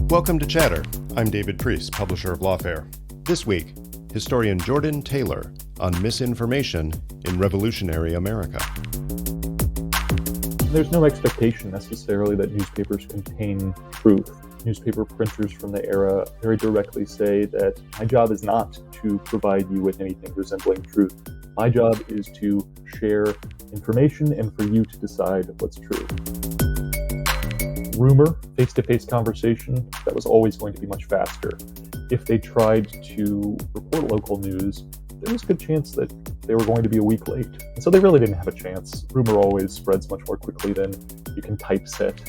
Welcome to Chatter. I'm David Priess, publisher of Lawfare. This week, historian Jordan Taylor on misinformation in revolutionary America. There's no expectation necessarily that newspapers contain truth. Newspaper printers from the era very directly say that my job is not to provide you with anything resembling truth. My job is to share information and for you to decide what's true. Rumor, face-to-face conversation, that was always going to be much faster. If they tried to report local news, there was a good chance that they were going to be a week late. And so they really didn't have a chance. Rumor always spreads much more quickly than you can typeset.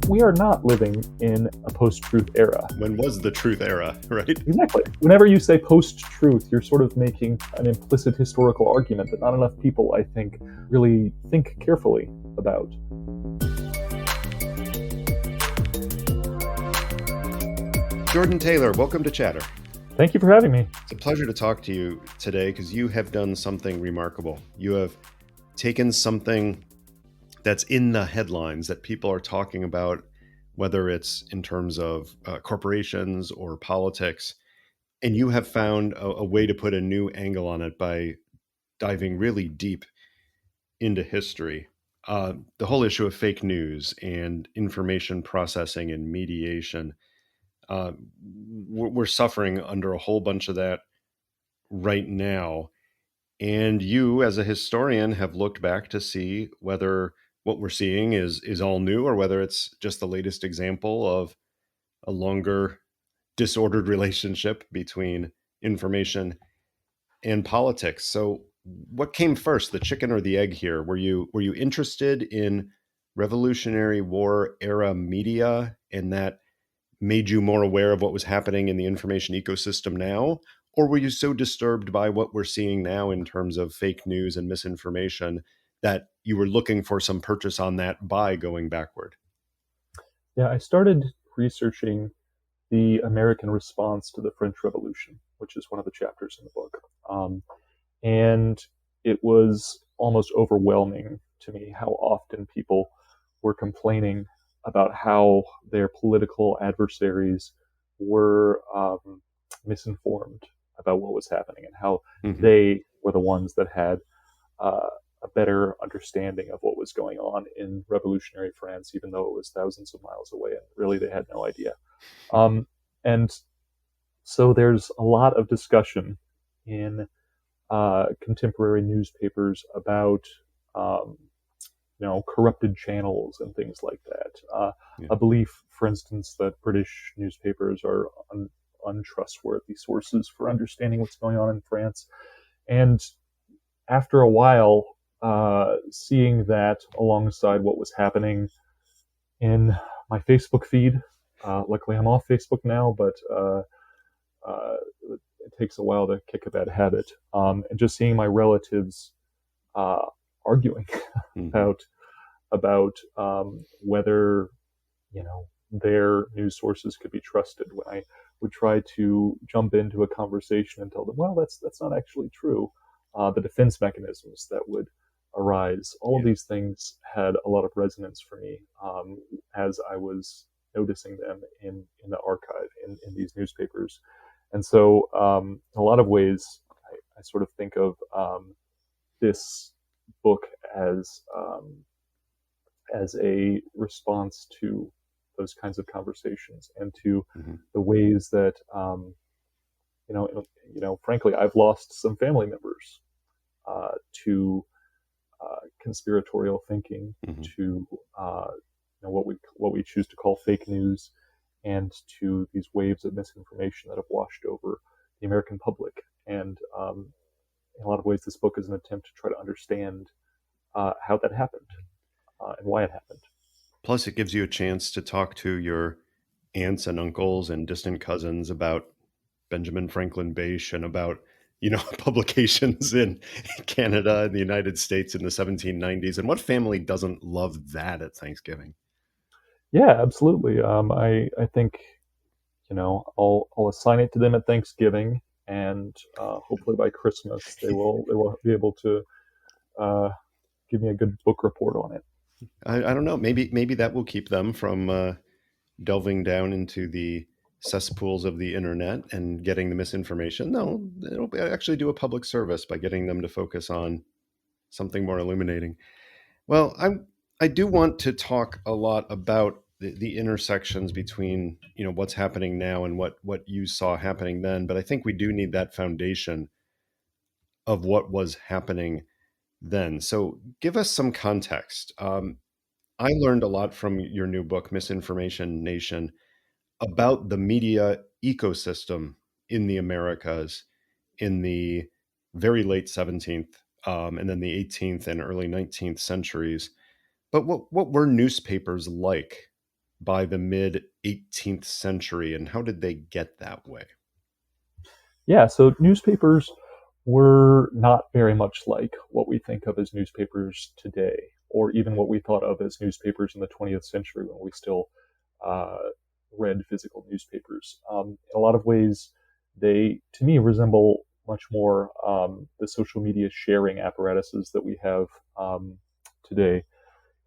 We are not living in a post-truth era. When was the truth era, right? Exactly. Whenever you say post-truth, you're sort of making an implicit historical argument that not enough people, I think, really think carefully about. Jordan Taylor, welcome to Chatter. Thank you for having me. It's a pleasure to talk to you today because you have done something remarkable. You have taken something that's in the headlines that people are talking about, whether it's in terms of corporations or politics, and you have found a way to put a new angle on it by diving really deep into history. The whole issue of fake news and information processing and mediation. We're suffering under a whole bunch of that right now. And you, as a historian, have looked back to see whether what we're seeing is all new or whether it's just the latest example of a longer disordered relationship between information and politics. So what came first, the chicken or the egg here? Were you interested in Revolutionary War era media and that made you more aware of what was happening in the information ecosystem now? Or were you so disturbed by what we're seeing now in terms of fake news and misinformation that you were looking for some purchase on that by going backward? Yeah, I started researching the American response to the French Revolution, which is one of the chapters in the book. And it was almost overwhelming to me how often people were complaining about how their political adversaries were misinformed about what was happening and how they were the ones that had a better understanding of what was going on in revolutionary France, even though it was thousands of miles away, and really they had no idea. And so there's a lot of discussion in contemporary newspapers about corrupted channels and things like that. A belief, for instance, that British newspapers are untrustworthy sources for understanding what's going on in France. And after a while, seeing that alongside what was happening in my Facebook feed, luckily I'm off Facebook now, but it takes a while to kick a bad habit, and just seeing my relatives arguing about whether their news sources could be trusted. When I would try to jump into a conversation and tell them, well, that's not actually true, the defense mechanisms that would arise, all of these things had a lot of resonance for me as I was noticing them in the archive in these newspapers. And so in a lot of ways, I sort of think of this book as a response to those kinds of conversations and to the ways that, frankly, I've lost some family members to conspiratorial thinking, to what we choose to call fake news, and to these waves of misinformation that have washed over the American public. And in a lot of ways, this book is an attempt to try to understand how that happened and why it happened. Plus, it gives you a chance to talk to your aunts and uncles and distant cousins about Benjamin Franklin Bache and about, publications in Canada and the United States in the 1790s. And what family doesn't love that at Thanksgiving? Yeah, absolutely. I think, I'll assign it to them at Thanksgiving, and hopefully by Christmas they will be able to give me a good book report on it. I don't know. Maybe that will keep them from delving down into the cesspools of the internet and getting the misinformation. No, actually do a public service by getting them to focus on something more illuminating. Well, I do want to talk a lot about the intersections between what's happening now and what you saw happening then. But I think we do need that foundation of what was happening then. So give us some context. I learned a lot from your new book, Misinformation Nation, about the media ecosystem in the Americas in the very late 17th and then the 18th and early 19th centuries. But what were newspapers like by the mid 18th century, and how did they get that way? Yeah, so newspapers were not very much like what we think of as newspapers today, or even what we thought of as newspapers in the 20th century when we still uh, read physical newspapers. In a lot of ways, they, to me, resemble much more the social media sharing apparatuses that we have today,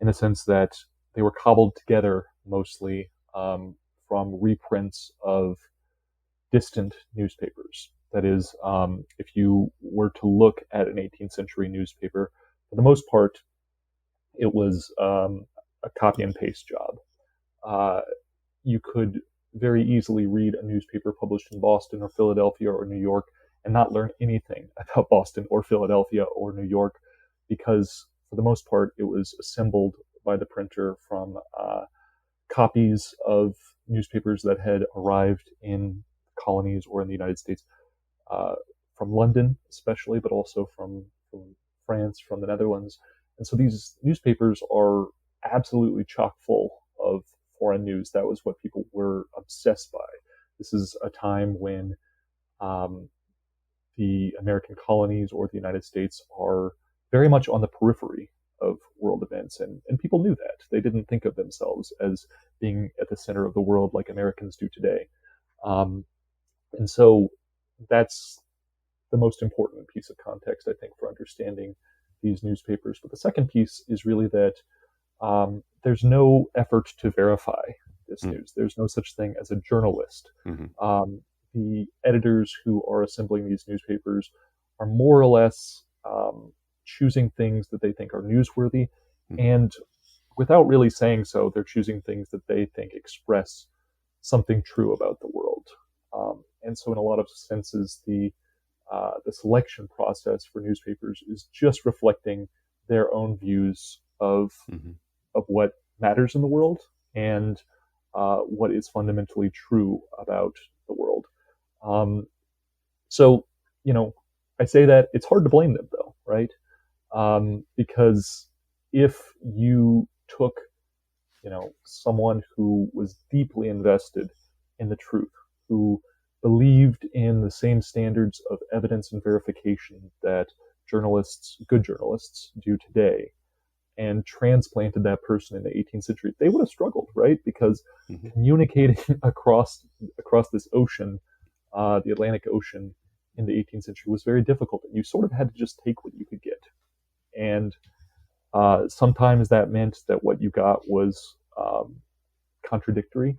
in the sense that they were cobbled together mostly from reprints of distant newspapers. That is, if you were to look at an 18th century newspaper, for the most part, it was a copy and paste job. Uh, you could very easily read a newspaper published in Boston or Philadelphia or New York and not learn anything about Boston or Philadelphia or New York because, for the most part, it was assembled by the printer from copies of newspapers that had arrived in colonies or in the United States, uh, from London especially, but also from France, from the Netherlands. And so these newspapers are absolutely chock full of foreign news. That was what people were obsessed by. This is a time when um, the American colonies or the United States are very much on the periphery of world events, and people knew that. They didn't think of themselves as being at the center of the world like Americans do today. Um, and so that's the most important piece of context, I think, for understanding these newspapers. But the second piece is really that there's no effort to verify this news. There's no such thing as a journalist. Mm-hmm. The editors who are assembling these newspapers are more or less choosing things that they think are newsworthy. Mm-hmm. And without really saying so, they're choosing things that they think express something true about the world. And so, in a lot of senses, the selection process for newspapers is just reflecting their own views Mm-hmm. of what matters in the world and what is fundamentally true about the world. Um, so, you know, I say that it's hard to blame them, though, right? Because if you took, someone who was deeply invested in the truth, who believed in the same standards of evidence and verification that good journalists, do today, and transplanted that person in the 18th century, they would have struggled, right? Because Mm-hmm. communicating across this ocean, the Atlantic Ocean, in the 18th century was very difficult, and you sort of had to just take what you could get. And sometimes that meant that what you got was contradictory,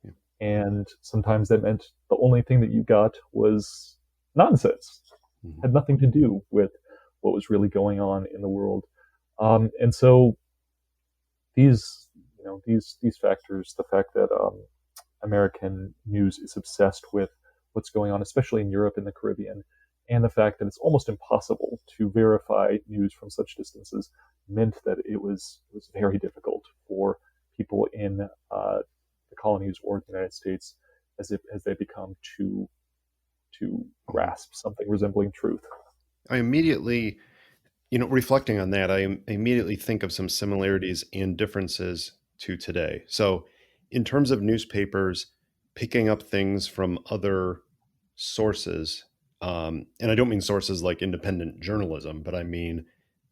Yeah. and sometimes that meant the only thing that you got was nonsense, Mm-hmm. had nothing to do with what was really going on in the world. And so these factors, the fact that American news is obsessed with what's going on, especially in Europe and the Caribbean, and the fact that it's almost impossible to verify news from such distances, meant that it was very difficult for people in the colonies or the United States, as they become to Mm-hmm. grasp something resembling truth. I immediately, reflecting on that, I immediately think of some similarities and differences to today. So, in terms of newspapers picking up things from other sources, and I don't mean sources like independent journalism, but I mean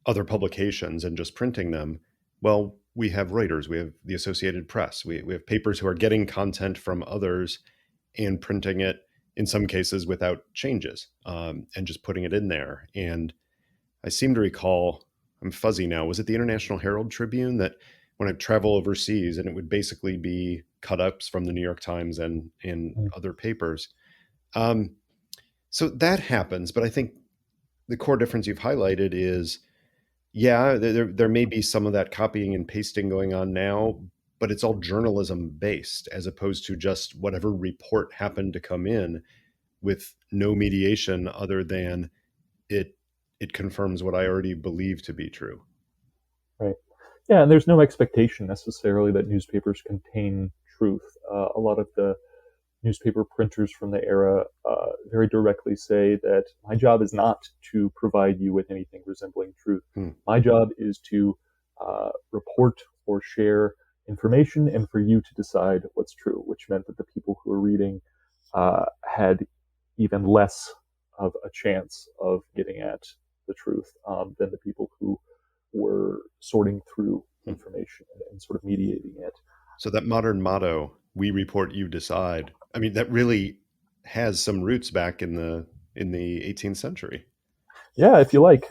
other publications and just printing them. Well, we have Reuters, we have the Associated Press, we have papers who are getting content from others and printing it in some cases without changes, and just putting it in there. And I seem to recall, I'm fuzzy now. Was it the International Herald Tribune that when I travel overseas and it would basically be cut ups from the New York Times and in Mm, other papers? Um, so that happens, but I think the core difference you've highlighted is, yeah, there may be some of that copying and pasting going on now, but it's all journalism based as opposed to just whatever report happened to come in with no mediation other than it it confirms what I already believe to be true. right. Yeah, and there's no expectation necessarily that newspapers contain truth. A lot of the newspaper printers from the era very directly say that my job is not to provide you with anything resembling truth. Hmm. My job is to report or share information and for you to decide what's true, which meant that the people who were reading had even less of a chance of getting at the truth than the people who were sorting through Hmm. information and sort of mediating it. So that modern motto, "We report, you decide." I mean, that really has some roots back in the 18th century. Yeah, if you like.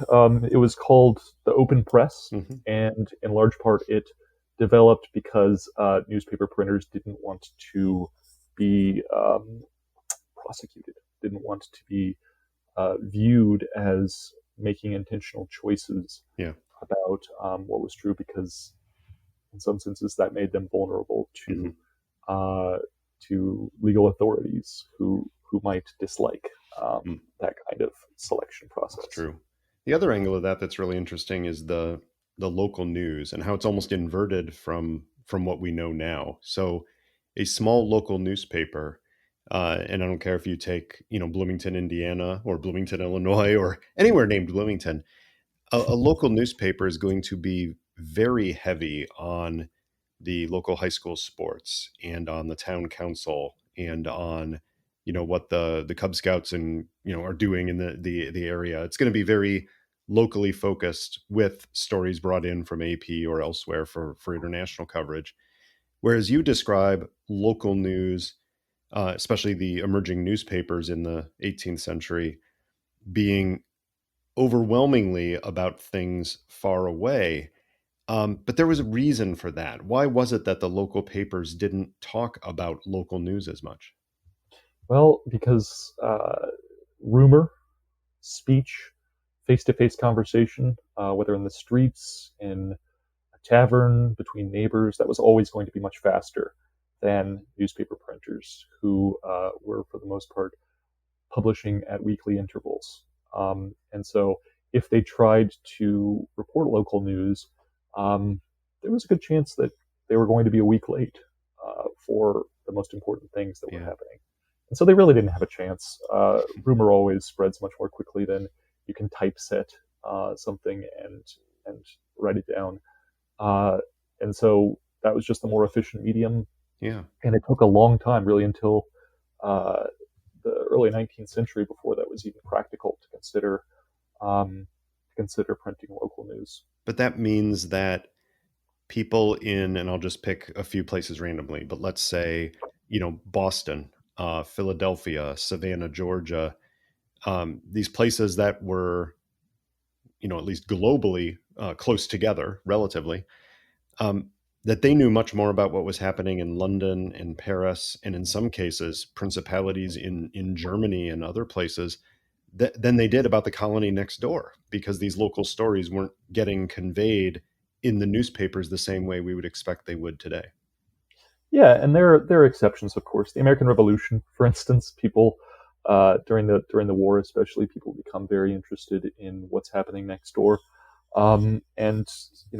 It was called the Open Press, Hmm. and in large part, it developed because newspaper printers didn't want to be prosecuted, didn't want to be viewed as making intentional choices Yeah. about what was true, because in some senses that made them vulnerable Hmm. uh, to legal authorities who might dislike that kind of selection That's process. true. The other angle of that that's really interesting is the local news and how it's almost inverted from what we know now. So, a small local newspaper, and I don't care if you take Bloomington, Indiana, or Bloomington, Illinois, or anywhere named Bloomington, a local newspaper is going to be very heavy on the local high school sports and on the town council and on what the Cub Scouts and are doing in the area. It's going to be very locally focused with stories brought in from AP or elsewhere for international coverage. Whereas you describe local news, especially the emerging newspapers in the 18th century, being overwhelmingly about things far away. But there was a reason for that. Why was it that the local papers didn't talk about local news as much? Well, because rumor, speech, face to face conversation, whether in the streets, in a tavern, between neighbors, that was always going to be much faster than newspaper printers who were, for the most part, publishing at weekly intervals. And so if they tried to report local news, there was a good chance that they were going to be a week late for the most important things that were Yeah. happening. And so they really didn't have a chance. Rumor always spreads much more quickly than you can typeset something and write it down. Uh, and so that was just the more efficient medium. Yeah. And it took a long time, really, until uh, the early 19th century before that was even practical to consider printing local news. But that means that people in, and I'll just pick a few places randomly, but let's say, Boston, Philadelphia, Savannah, Georgia, these places that were, at least globally close together relatively, um, that they knew much more about what was happening in London and Paris, and in some cases, principalities in Germany and other places, than they did about the colony next door, because these local stories weren't getting conveyed in the newspapers the same way we would expect they would today. Yeah, and there are exceptions, of course. The American Revolution, for instance, people during the war, especially, people become very interested in what's happening next door. And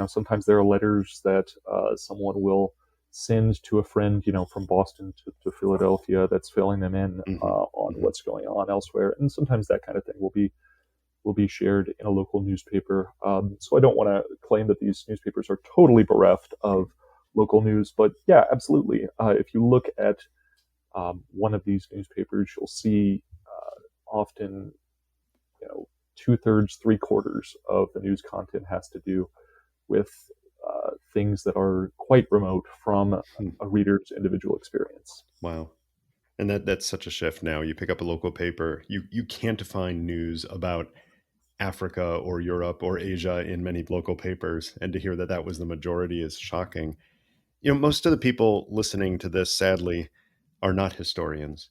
sometimes there are letters that someone will send to a friend, from Boston to Philadelphia, that's filling them in Hmm. on Hmm. what's going on elsewhere. And sometimes that kind of thing will be shared in a local newspaper. So I don't want to claim that these newspapers are totally bereft of local news, but yeah, absolutely. If you look at one of these newspapers, you'll see often, you know, two-thirds, three-quarters of the news content has to do with things that are quite remote from Hmm. a reader's individual experience. Wow. And that's such a shift now. You pick up a local paper, you can't find news about Africa or Europe or Asia in many local papers, and to hear that that was the majority is shocking. Most of the people listening to this, sadly, are not historians.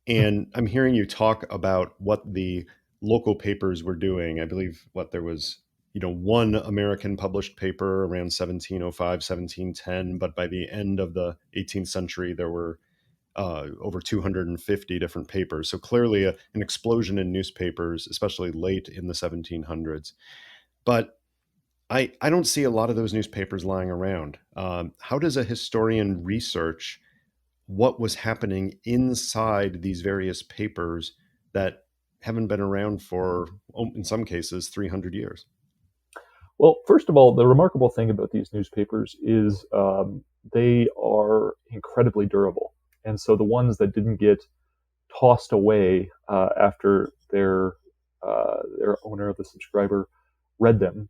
And I'm hearing you talk about what the local papers were doing. I believe what there was, one American published paper around 1705, 1710, but by the end of the 18th century, there were over 250 different papers. So clearly an explosion in newspapers, especially late in the 1700s. But I don't see a lot of those newspapers lying around. How does a historian research what was happening inside these various papers that haven't been around for, in some cases, 300 years? Well, first of all, the remarkable thing about these newspapers is they are incredibly durable. And so the ones that didn't get tossed away after their owner, the subscriber, read them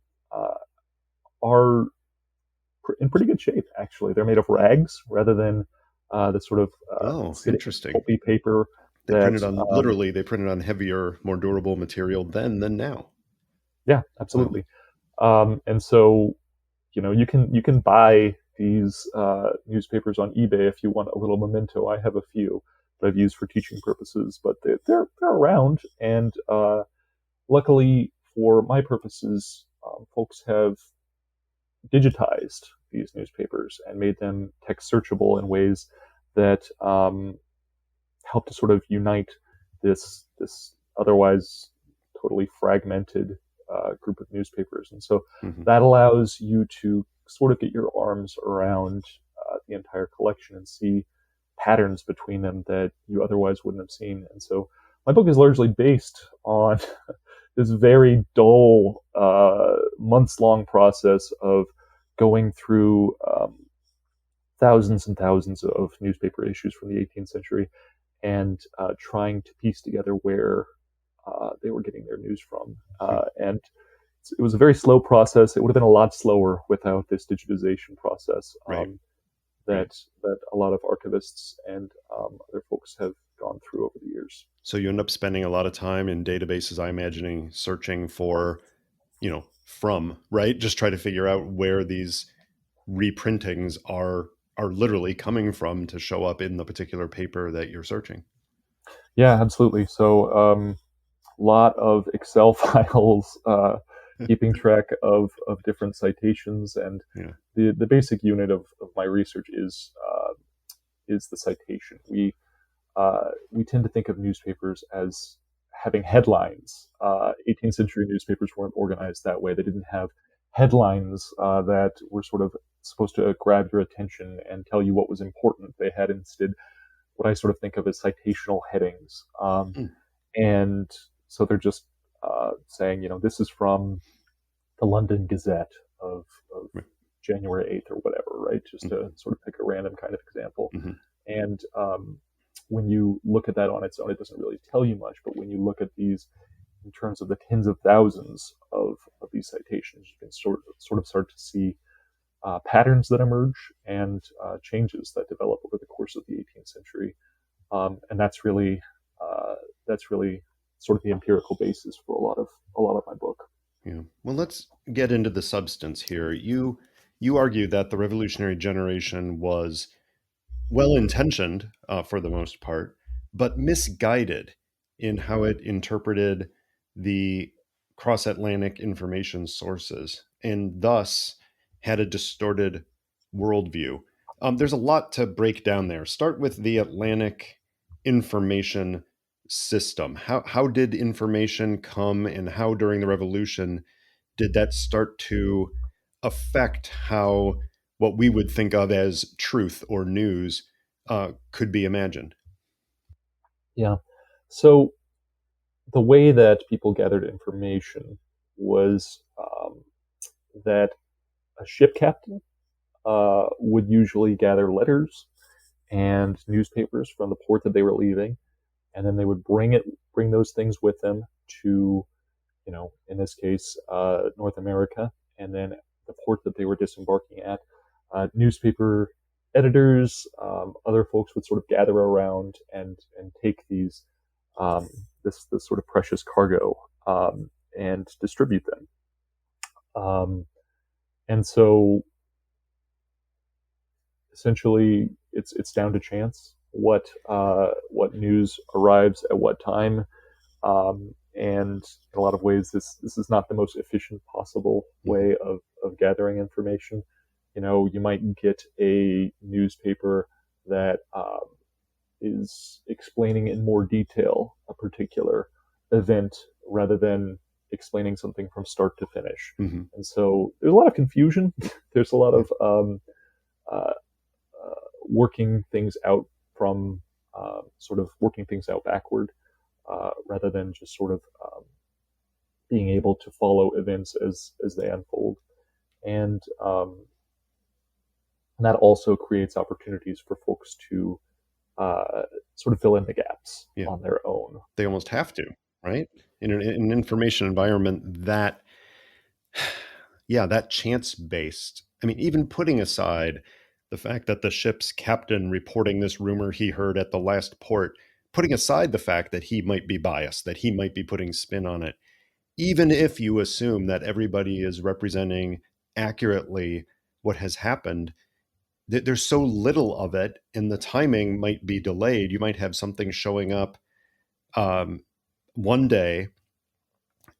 are in pretty good shape. Actually, they're made of rags rather than the sort of Oh, acidic, interesting. pulpy paper They that. printed on literally they printed on heavier, more durable material then than now. Yeah, Wow. absolutely. And so you can buy these newspapers on eBay if you want a little memento. I have a few that I've used for teaching purposes, but they're around, and luckily for my purposes, folks have digitized these newspapers and made them text searchable in ways that help to sort of unite this otherwise totally fragmented group of newspapers. And so Hmm. that allows you to sort of get your arms around the entire collection and see patterns between them that you otherwise wouldn't have seen. And so my book is largely based on this very dull, months long process of going through thousands and thousands of newspaper issues from the 18th century and trying to piece together where they were getting their news from. And it was a very slow process. It would have been a lot slower without this digitization process Right, right. that a lot of archivists and other folks have gone through over the years. So you end up spending a lot of time in databases, I imagining, searching for, from, right? Just try to figure out where these reprintings are literally coming from to show up in the particular paper that you're searching. Yeah, absolutely. So lot of Excel files, keeping track of different citations, and Yeah. the basic unit of my research is the citation. We tend to think of newspapers as having headlines. 18th century newspapers weren't organized that way. They didn't have headlines that were sort of supposed to grab your attention and tell you what was important. They had instead what I sort of think of as citational headings. Mm, And so they're just saying, this is from the London Gazette of right. January 8th or whatever, right? Just to Mhm, sort of pick a random kind of example. mhm. And when you look at that on its own, it doesn't really tell you much. But when you look at these in terms of the tens of thousands of these citations, you can sort of start to see patterns that emerge and changes that develop over the course of the 18th century. And that's really sort of the empirical basis for a lot of my book. Yeah. Well, let's get into the substance here. You argue that the revolutionary generation was well intentioned for the most part, but misguided in how it interpreted the cross Atlantic information sources and thus had a distorted worldview. There's a lot to break down there. Start with the Atlantic information system. How did information come, and how during the revolution did that start to affect how what we would think of as truth or news could be imagined? Yeah. So the way that people gathered information was that a ship captain would usually gather letters and newspapers from the port that they were leaving, and then they would bring those things with them to, in this case, North America, and then the port that they were disembarking at. Newspaper editors, other folks would sort of gather around and take these this sort of precious cargo and distribute them. Um, and so essentially, it's down to chance what news arrives at what time. And in a lot of ways, this is not the most efficient possible Mhm. way of gathering information. You might get a newspaper that is explaining in more detail a particular event rather than explaining something from start to finish. Mhm. And so there's a lot of confusion. There's a lot Yeah. of uh, working things out from sort of working things out backward rather than just sort of being able to follow events as they unfold. And that also creates opportunities for folks to uh, sort of fill in the gaps Yeah. on their own. They almost have to, right? In an information environment that, yeah, that chance based. I mean, even putting aside the fact that the ship's captain reporting this rumor he heard at the last port, putting aside the fact that he might be biased, that he might be putting spin on it, even if you assume that everybody is representing accurately what has happened, there's so little of it, and the timing might be delayed. You might have something showing up um, one day,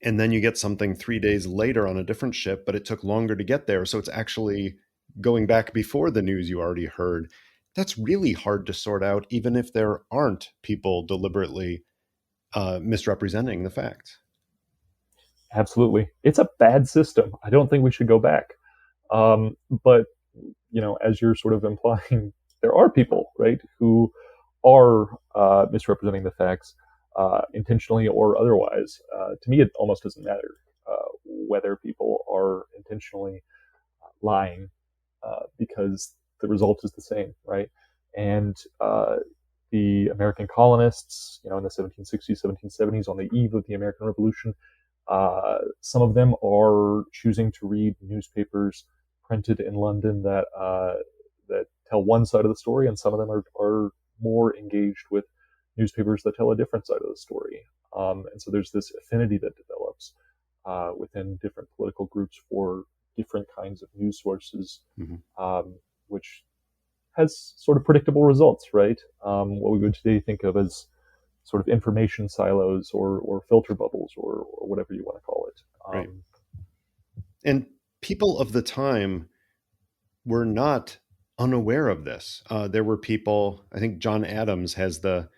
and then you get something 3 days later on a different ship, but it took longer to get there. So it's actually going back before the news you already heard. That's really hard to sort out, even if there aren't people deliberately misrepresenting the facts. Absolutely, it's a bad system. I don't think we should go back. But as you're sort of implying, there are people, right, who are misrepresenting the facts intentionally or otherwise. To me, it almost doesn't matter whether people are intentionally lying because the result is the same, right? And the American colonists, in the 1760s, 1770s, on the eve of the American Revolution, some of them are choosing to read newspapers printed in London that tell one side of the story, and some of them are more engaged with newspapers that tell a different side of the story. And so there's this affinity that develops within different political groups for different kinds of news sources, Mhm. which has sort of predictable results, right? What we would today think of as sort of information silos or filter bubbles or whatever you want to call it. Right. And people of the time were not unaware of this. There were people, I think John Adams has the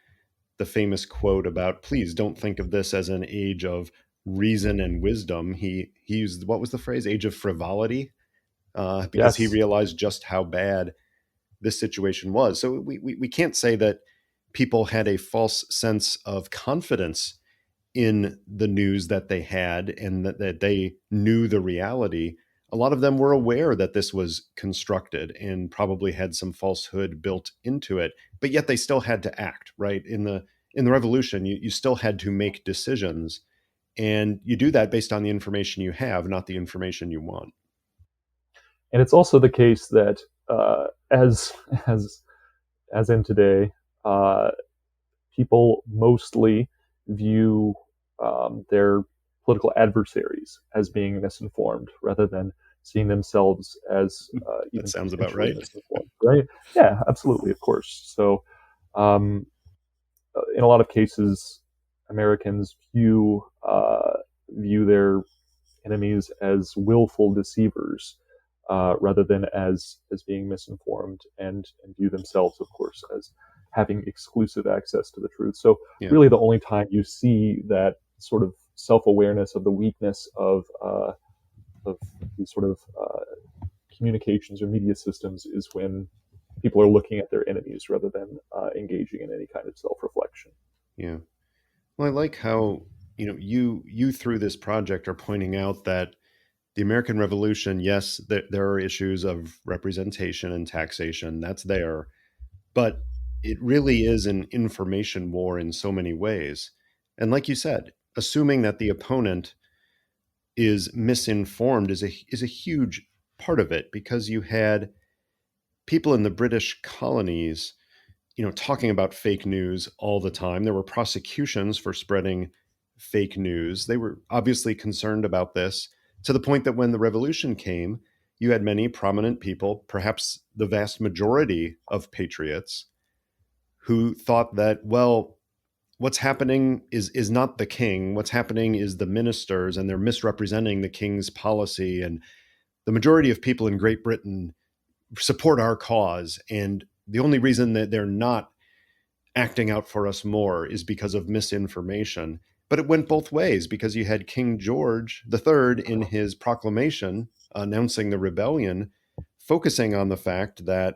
famous quote about, please don't think of this as an age of reason and wisdom. He used, what was the phrase, age of frivolity, because he Yes, realized just how bad this situation was. So we can't say that people had a false sense of confidence in the news that they had, and that they knew the reality. A lot of them were aware that this was constructed and probably had some falsehood built into it, but yet they still had to act, right? In the revolution, you still had to make decisions, and you do that based on the information you have, not the information you want. and it's also the case that as as as in today, uh, people mostly view their political adversaries as being misinformed rather than seeing themselves as That even sounds about potentially right. misinformed, right? Yeah, absolutely, of course. So, um, in a lot of cases, Americans view their enemies as willful deceivers rather than as being misinformed, and view themselves, of course, as having exclusive access to the truth. So Yeah. really, the only time you see that sort of self-awareness of the weakness of these sort of communications or media systems is when people are looking at their enemies rather than engaging in any kind of self-reflection. Yeah. Well, I like how, you through this project are pointing out that the American Revolution, yes, there are issues of representation and taxation. That's there. But it really is an information war in so many ways. And like you said, assuming that the opponent is misinformed is a huge part of it, because you had people in the British colonies, talking about fake news all the time. There were prosecutions for spreading fake news. They were obviously concerned about this to the point that when the revolution came, you had many prominent people, perhaps the vast majority of patriots, who thought that, well, what's happening is not the king. What's happening is the ministers, and they're misrepresenting the king's policy. And the majority of people in Great Britain support our cause. And the only reason that they're not acting out for us more is because of misinformation. But it went both ways, because you had King George III in his proclamation announcing the rebellion, focusing on the fact that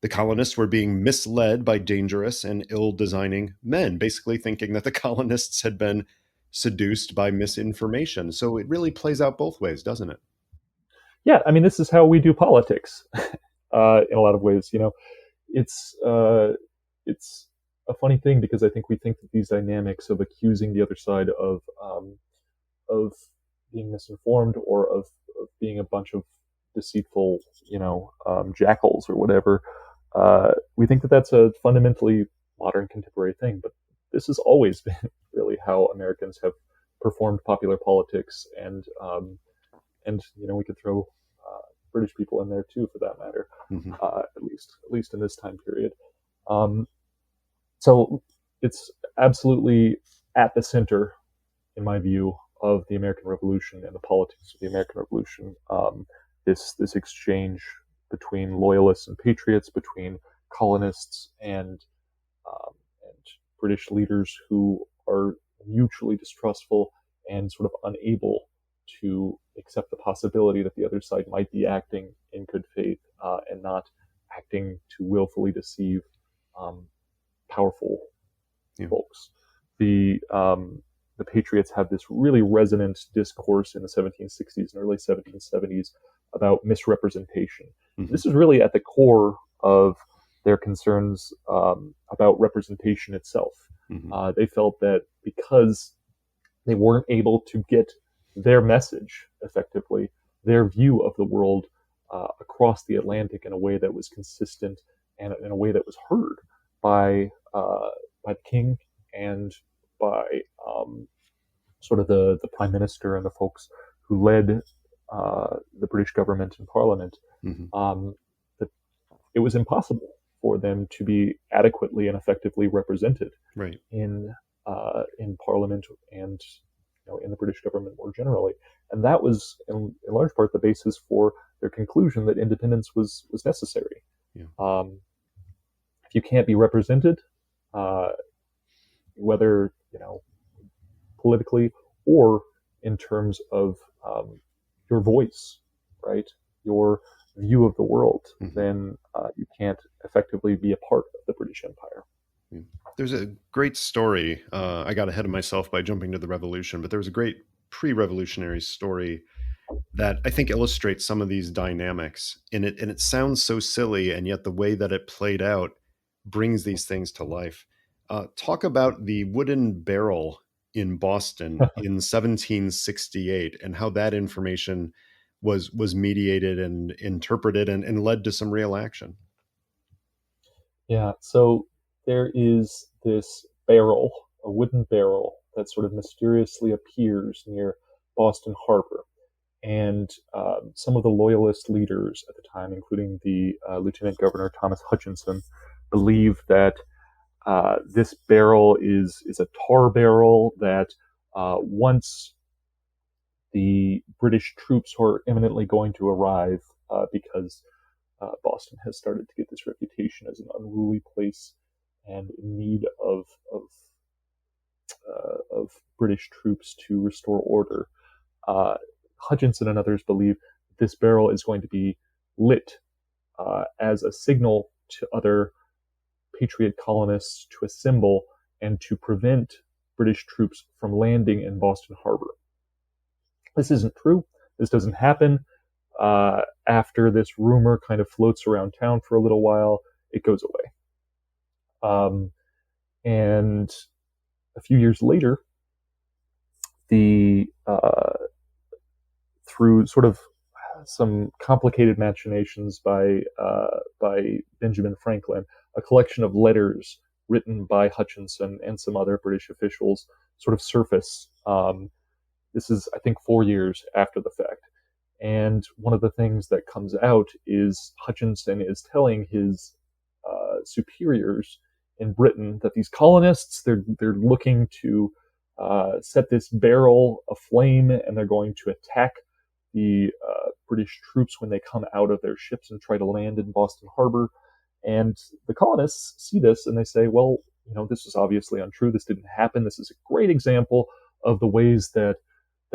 the colonists were being misled by dangerous and ill designing men, basically thinking that the colonists had been seduced by misinformation. So it really plays out both ways, doesn't it? Yeah, I mean, this is how we do politics in a lot of ways. It's it's a funny thing because I think we think that these dynamics of accusing the other side of being misinformed or of being a bunch of deceitful, jackals or whatever. We think that that's a fundamentally modern contemporary thing, but this has always been really how Americans have performed popular politics, and we could throw British people in there too, for that matter, Mm-hmm. at least in this time period. Um, so it's absolutely at the center, in my view, of the American Revolution and the politics of the American Revolution. This exchange between loyalists and patriots, between colonists and British leaders who are mutually distrustful and sort of unable to accept the possibility that the other side might be acting in good faith and not acting to willfully deceive um, powerful Yeah. folks. The Patriots have this really resonant discourse in the 1760s and early 1770s about misrepresentation. Mm-hmm. This is really at the core of their concerns about representation itself. Mm-hmm. They felt that because they weren't able to get their message effectively, their view of the world across the Atlantic in a way that was consistent and in a way that was heard by the king and by sort of the prime minister and the folks who led the British government and parliament, Mm-hmm. that it was impossible for them to be adequately and effectively represented Right. in parliament and in the British government more generally. And that was in large part the basis for their conclusion that independence was necessary. Yeah. If you can't be represented, uh, whether politically or in terms of your voice, right, your view of the world, Mm-hmm. then you can't effectively be a part of the British Empire. Yeah. There's a great story. I got ahead of myself by jumping to the revolution, but there was a great pre-revolutionary story that I think illustrates some of these dynamics. And it sounds so silly, and yet the way that it played out brings these things to life. Talk about the wooden barrel in Boston in 1768 and how that information was mediated and interpreted and led to some real action. Yeah, so there is this barrel, a wooden barrel, that sort of mysteriously appears near Boston Harbor. And some of the loyalist leaders at the time, including the Lieutenant Governor Thomas Hutchinson, believe that this barrel is a tar barrel that once the British troops are imminently going to arrive, because Boston has started to get this reputation as an unruly place and in need of British troops to restore order. Hutchinson and others believe this barrel is going to be lit as a signal to other Patriot colonists to assemble and to prevent British troops from landing in Boston Harbor. This isn't true. This doesn't happen. After this rumor kind of floats around town for a little while, it goes away. And a few years later, the through sort of some complicated machinations by Benjamin Franklin, a collection of letters written by Hutchinson and some other British officials sort of surface. This is, I think, 4 years after the fact. And one of the things that comes out is Hutchinson is telling his superiors in Britain that these colonists they're looking to set this barrel aflame, and they're going to attack the British troops when they come out of their ships and try to land in Boston Harbor. And the colonists see this and they say, well, this is obviously untrue. This didn't happen. This is a great example of the ways that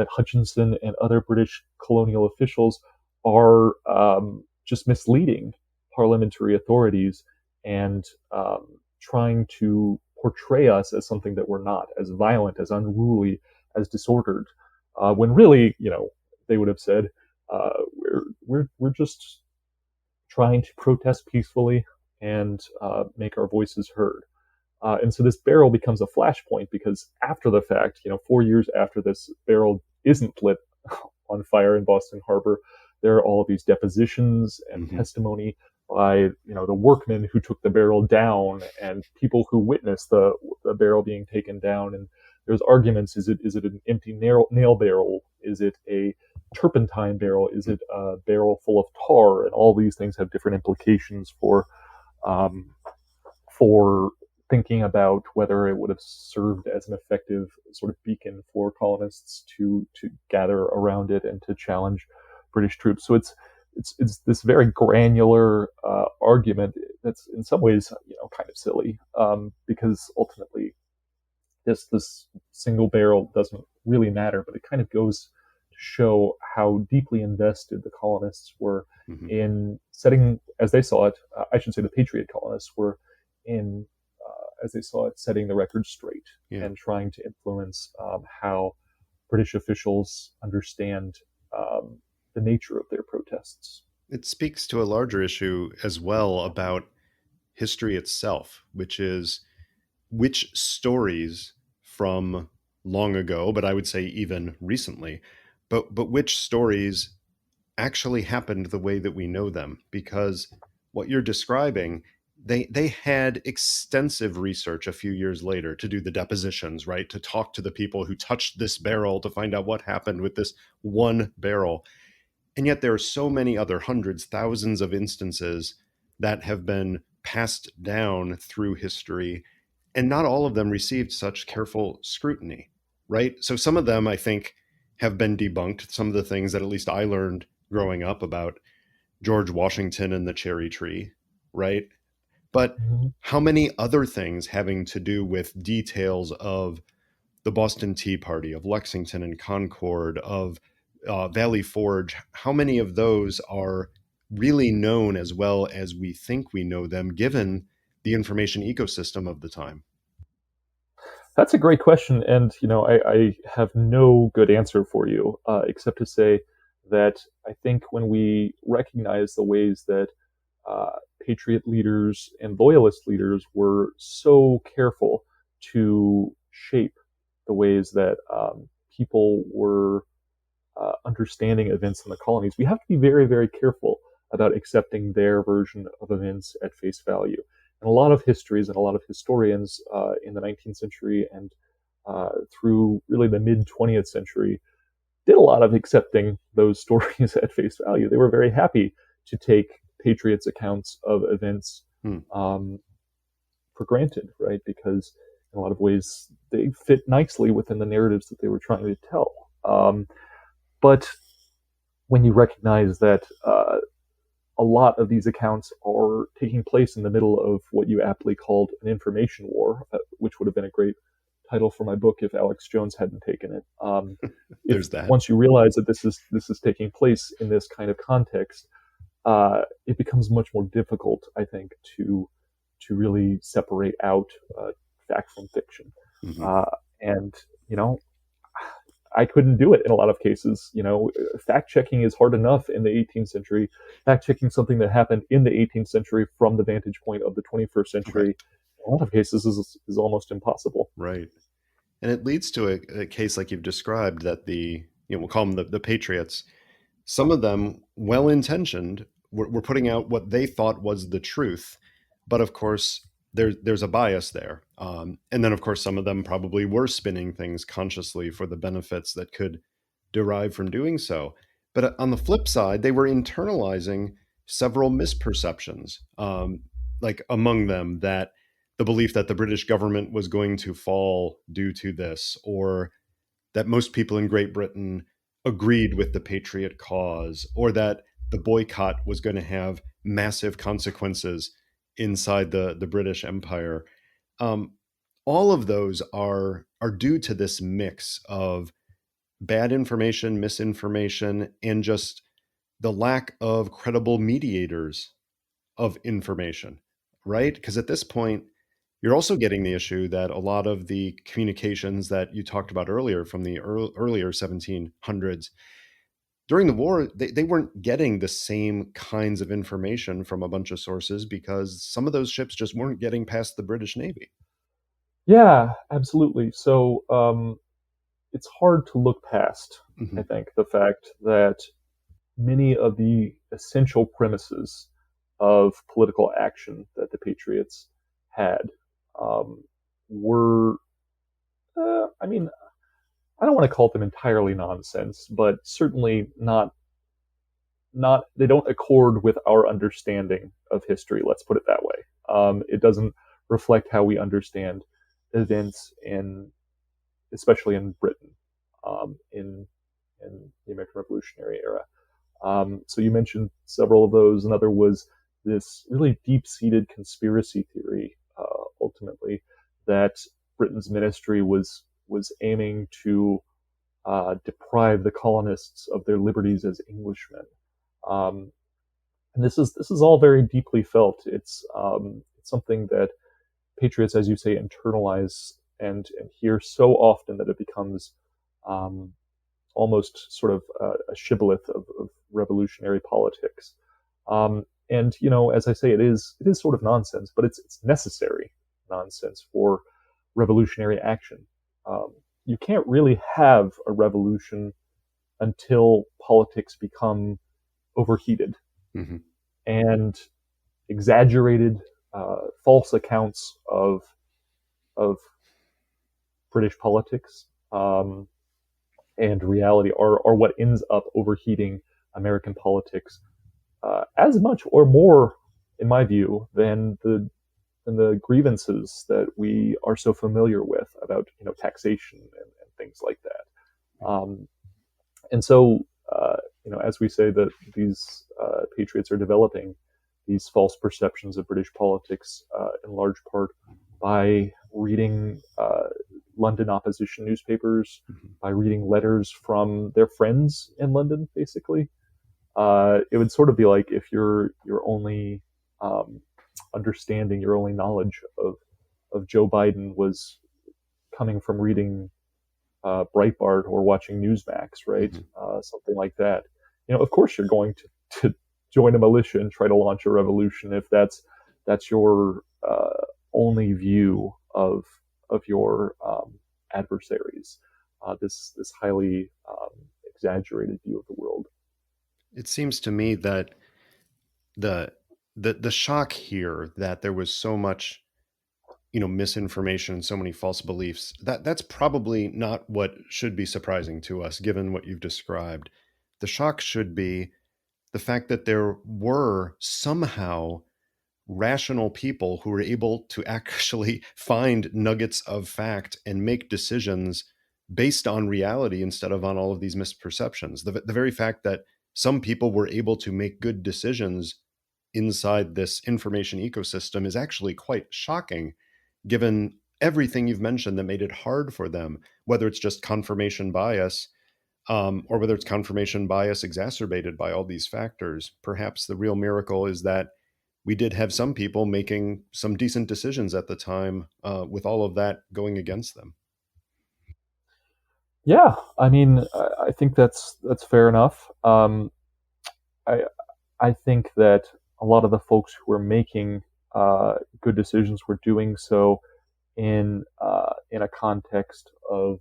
Hutchinson and other British colonial officials are just misleading parliamentary authorities and trying to portray us as something that we're not, as violent, as unruly, as disordered, when really, they would have said, we're just trying to protest peacefully and make our voices heard. And so this barrel becomes a flashpoint because after the fact, 4 years after this barrel isn't lit on fire in Boston Harbor, there are all of these depositions and testimony by the workmen who took the barrel down and people who witnessed the barrel being taken down. And there's arguments: is it an empty nail barrel? Is it a turpentine barrel? Is it a barrel full of tar? And all these things have different implications for thinking about whether it would have served as an effective sort of beacon for colonists to gather around it and to challenge British troops. So it's this very granular argument that's in some ways kind of silly, because ultimately this single barrel doesn't really matter, but it kind of goes to show how deeply invested the colonists were in setting, as they saw it. I should say the Patriot colonists were in, as they saw it, setting the record straight and trying to influence how British officials understand the nature of their protests. It speaks to a larger issue as well about history itself, which is which stories from long ago, but I would say even recently, but which stories actually happened the way that we know them. Because what you're describing, they had extensive research a few years later to do the depositions, right? To talk to the people who touched this barrel to find out what happened with this one barrel. And yet there are so many other hundreds, thousands of instances that have been passed down through history, and not all of them received such careful scrutiny, right? So some of them, I think, have been debunked. Some of the things that at least I learned growing up about George Washington and the cherry tree, right? But how many other things having to do with details of the Boston Tea Party, of Lexington and Concord, of Valley Forge, how many of those are really known as well as we think we know them, given the information ecosystem of the time? That's a great question, and I have no good answer for you, except to say that I think when we recognize the ways that patriot leaders and loyalist leaders were so careful to shape the ways that people were understanding events in the colonies, we have to be very, very careful about accepting their version of events at face value. And a lot of histories and a lot of historians in the 19th century and through really the mid 20th century did a lot of accepting those stories at face value. They were very happy to take Patriots' accounts of events for granted, right? Because in a lot of ways they fit nicely within the narratives that they were trying to tell. But when you recognize that a lot of these accounts are taking place in the middle of what you aptly called an information war, which would have been a great title for my book if Alex Jones hadn't taken it. There's that. Once you realize that this is taking place in this kind of context, it becomes much more difficult, I think, to really separate out fact from fiction. And I couldn't do it in a lot of cases. Fact checking is hard enough in the 18th century. Fact checking something that happened in the 18th century from the vantage point of the 21st century, in a lot of cases, is almost impossible. Right. And it leads to a case like you've described, that we'll call them the Patriots. Some of them, well intentioned, were putting out what they thought was the truth. But of course, there's a bias there. And then, of course, some of them probably were spinning things consciously for the benefits that could derive from doing so. But on the flip side, they were internalizing several misperceptions, like among them that the belief that the British government was going to fall due to this, or that most people in Great Britain agreed with the Patriot cause, or that the boycott was going to have massive consequences inside the British Empire. Um, all of those are due to this mix of bad information, misinformation, and just the lack of credible mediators of information, right? Because at this point, you're also getting the issue that a lot of the communications that you talked about earlier from the earlier 1700s during the war, they weren't getting the same kinds of information from a bunch of sources because some of those ships just weren't getting past the British Navy. Yeah, absolutely. So it's hard to look past, I Hmm. think, the fact that many of the essential premises of political action that the Patriots had um, were, I mean, I don't want to call them entirely nonsense, but certainly not they don't accord with our understanding of history. Let's put it that way. It doesn't reflect how we understand events in, especially in Britain, in the American Revolutionary era. So you mentioned several of those. Another was this really deep-seated conspiracy theory, ultimately, that Britain's ministry was aiming to deprive the colonists of their liberties as Englishmen. Um, and this is all very deeply felt. It's something that patriots, as you say, internalize and hear so often that it becomes um, almost sort of a shibboleth of revolutionary politics. And as I say, it is sort of nonsense, but it's necessary nonsense for revolutionary action. Um, you can't really have a revolution until politics become overheated Hmm. and exaggerated, false accounts of British politics and reality are what ends up overheating American politics as much or more, in my view, than the grievances that we are so familiar with about taxation and things like that. And so, as we say that these patriots are developing these false perceptions of British politics in large part by reading London opposition newspapers, Hmm. by reading letters from their friends in London, basically. It would sort of be like if your only understanding, your only knowledge of Joe Biden was coming from reading Breitbart or watching Newsmax, right? Hmm. Something like that. Of course, you're going to join a militia and try to launch a revolution if that's your only view of your adversaries. This highly exaggerated view of the world. It seems to me that the the shock here that there was so much misinformation and so many false beliefs, that's probably not what should be surprising to us given what you've described. The shock should be the fact that there were somehow rational people who were able to actually find nuggets of fact and make decisions based on reality instead of on all of these misperceptions. The very fact that some people were able to make good decisions inside this information ecosystem is actually quite shocking, given everything you've mentioned that made it hard for them, whether it's just confirmation bias, or whether it's confirmation bias exacerbated by all these factors. Perhaps the real miracle is that we did have some people making some decent decisions at the time, with all of that going against them. Yeah, I mean, I think that's fair enough. I I think that a lot of the folks who are making good decisions were doing so in a context of,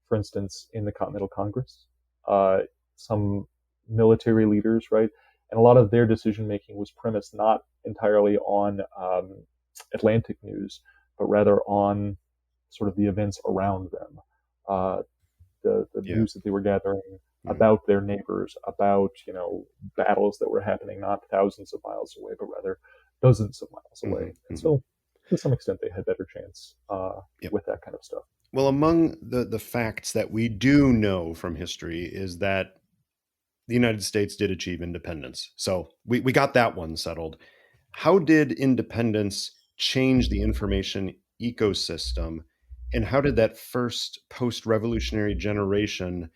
for instance, in the Continental Congress, some military leaders, right, and a lot of their decision making was premised not entirely on Atlantic news, but rather on sort of the events around them, uh, the Yeah. news that they were gathering Mm. about their neighbors, about battles that were happening not thousands of miles away, but rather dozens of miles Hmm. away. And Hmm. so, to some extent, they had better chance Yep. with that kind of stuff. Well, among the facts that we do know from history is that the United States did achieve independence. So we got that one settled. How did independence change the information ecosystem? And how did that first post-revolutionary generation,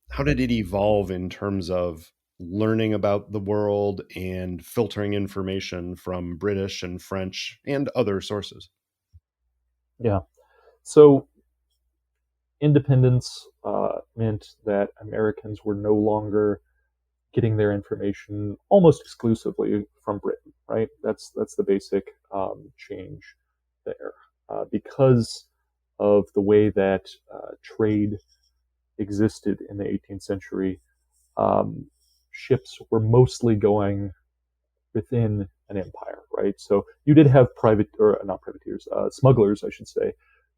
how did it evolve in terms of learning about the world and filtering information from British and French and other sources? Yeah. So independence meant that Americans were no longer getting their information almost exclusively from Britain, right? That's the basic change there, because of the way that trade existed in the 18th century. Um, Ships were mostly going within an empire, right? So you did have private, or not privateers, smugglers, I should say,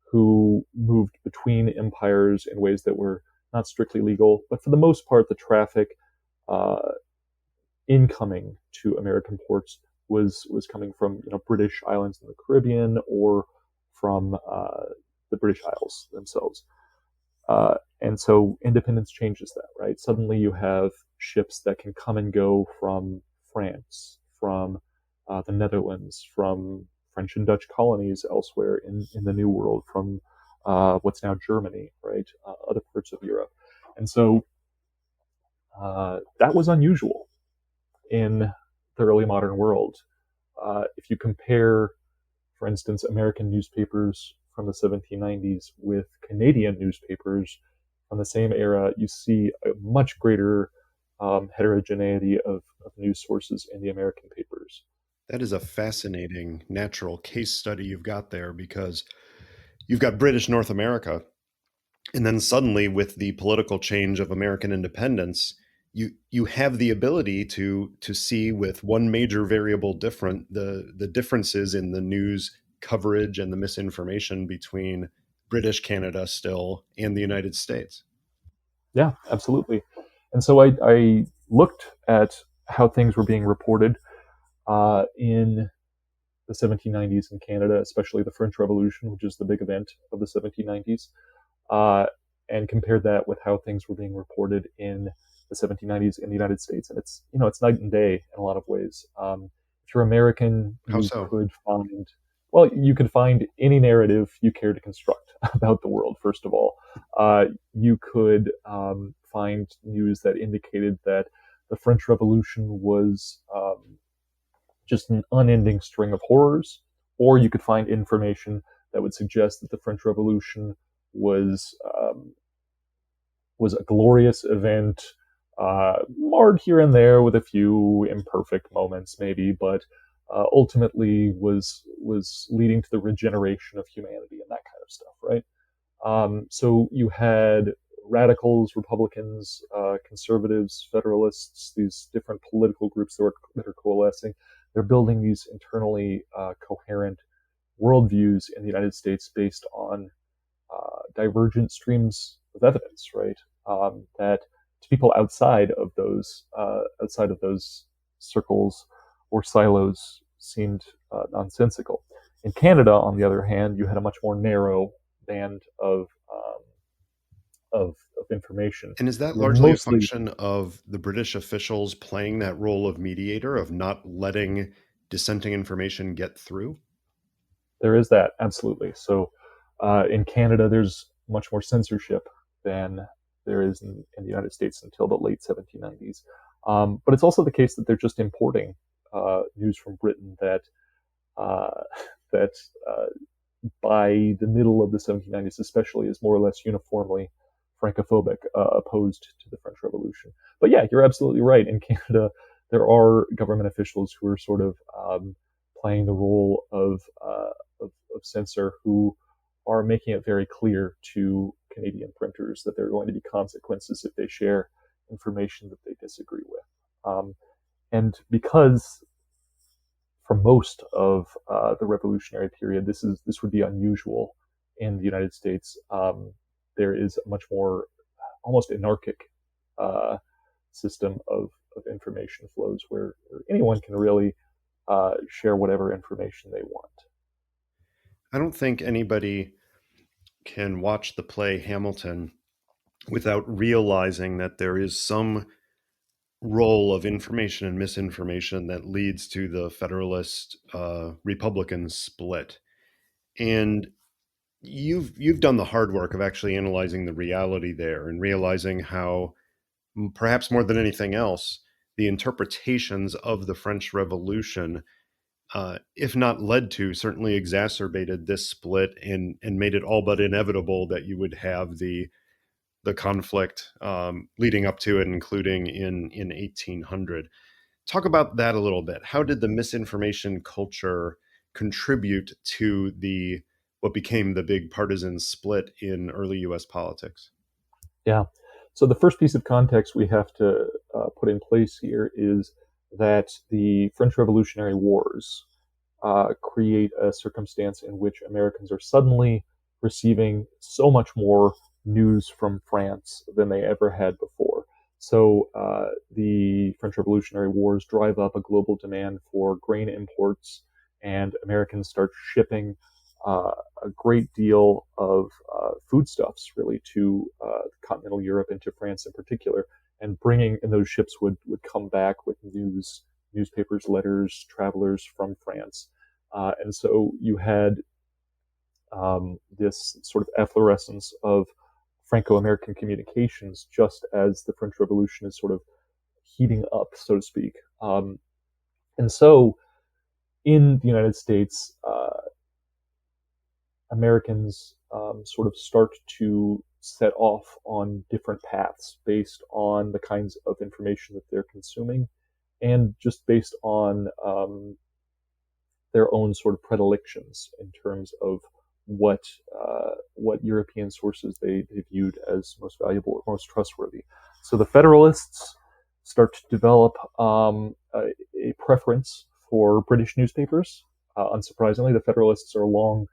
who moved between empires in ways that were not strictly legal, but for the most part, the traffic uh, incoming to American ports was coming from British islands in the Caribbean or from the British Isles themselves. And so independence changes that, right? Suddenly you have ships that can come and go from France, from the Netherlands, from French and Dutch colonies elsewhere in the New World, from what's now Germany, right? Other parts of Europe. And so that was unusual in the early modern world. If you compare, for instance, American newspapers from the 1790s with Canadian newspapers from the same era, you see a much greater heterogeneity of news sources in the American papers. That is a fascinating natural case study you've got there because you've got British North America. And then suddenly, with the political change of American independence, you have the ability to see with one major variable different the differences in the news coverage and the misinformation between British Canada still and the United States. Yeah, absolutely. And so I looked at how things were being reported in the 1790s in Canada, especially the French Revolution, which is the big event of the 1790s, uh, and compared that with how things were being reported in the 1790s in the United States. And it's night and day in a lot of ways. If you're American, How you so? could find you could find any narrative you care to construct about the world. First of all, you could find news that indicated that the French Revolution was just an unending string of horrors, or you could find information that would suggest that the French Revolution was was a glorious event, marred here and there with a few imperfect moments, maybe, but ultimately was leading to the regeneration of humanity and that kind of stuff, right? So you had radicals, Republicans, conservatives, federalists, these different political groups that are coalescing. They're building these internally coherent worldviews in the United States based on divergent streams of evidence, right? That to people outside of those circles or silos seemed nonsensical. In Canada, on the other hand, you had a much more narrow band of information. And is that You were largely a mostly function of the British officials playing that role of mediator, of not letting dissenting information get through? there is that absolutely. So in Canada, there's much more censorship than there is in the United States until the late 1790s. But it's also the case that they're just importing news from Britain uh, that by the middle of the 1790s, especially, is more or less uniformly Francophobic, opposed to the French Revolution. But yeah, you're absolutely right. In Canada, there are government officials who are sort of playing the role of censor, who are making it very clear to Canadian printers that there are going to be consequences if they share information that they disagree with. And because for most of the Revolutionary period, this would be unusual in the United States. There is a much more almost anarchic uh, system of information flows where anyone can really share whatever information they want. I don't think anybody can watch the play Hamilton without realizing that there is some role of information and misinformation that leads to the Federalist Republican split. And you've done the hard work of actually analyzing the reality there and realizing how, perhaps more than anything else, the interpretations of the French Revolution, if not led to, certainly exacerbated this split and made it all but inevitable that you would have the conflict leading up to it, including in 1800. Talk about that a little bit. How did the misinformation culture contribute to the what became the big partisan split in early U.S. politics? Yeah. So the first piece of context we have to put in place here is that the French Revolutionary Wars create a circumstance in which Americans are suddenly receiving so much more news from France than they ever had before. So the French Revolutionary Wars drive up a global demand for grain imports, and Americans start shipping uh, a great deal of foodstuffs, really, to continental Europe and to France in particular. And bringing, and those ships would come back with newspapers, letters, travelers from France. And so you had this sort of efflorescence of Franco-American communications just as the French Revolution is sort of heating up, so to speak. And so in the United States, Americans sort of start to set off on different paths based on the kinds of information that they're consuming and just based on their own sort of predilections in terms of what what European sources they viewed as most valuable or most trustworthy. So the Federalists start to develop a preference for British newspapers. Unsurprisingly, the Federalists are long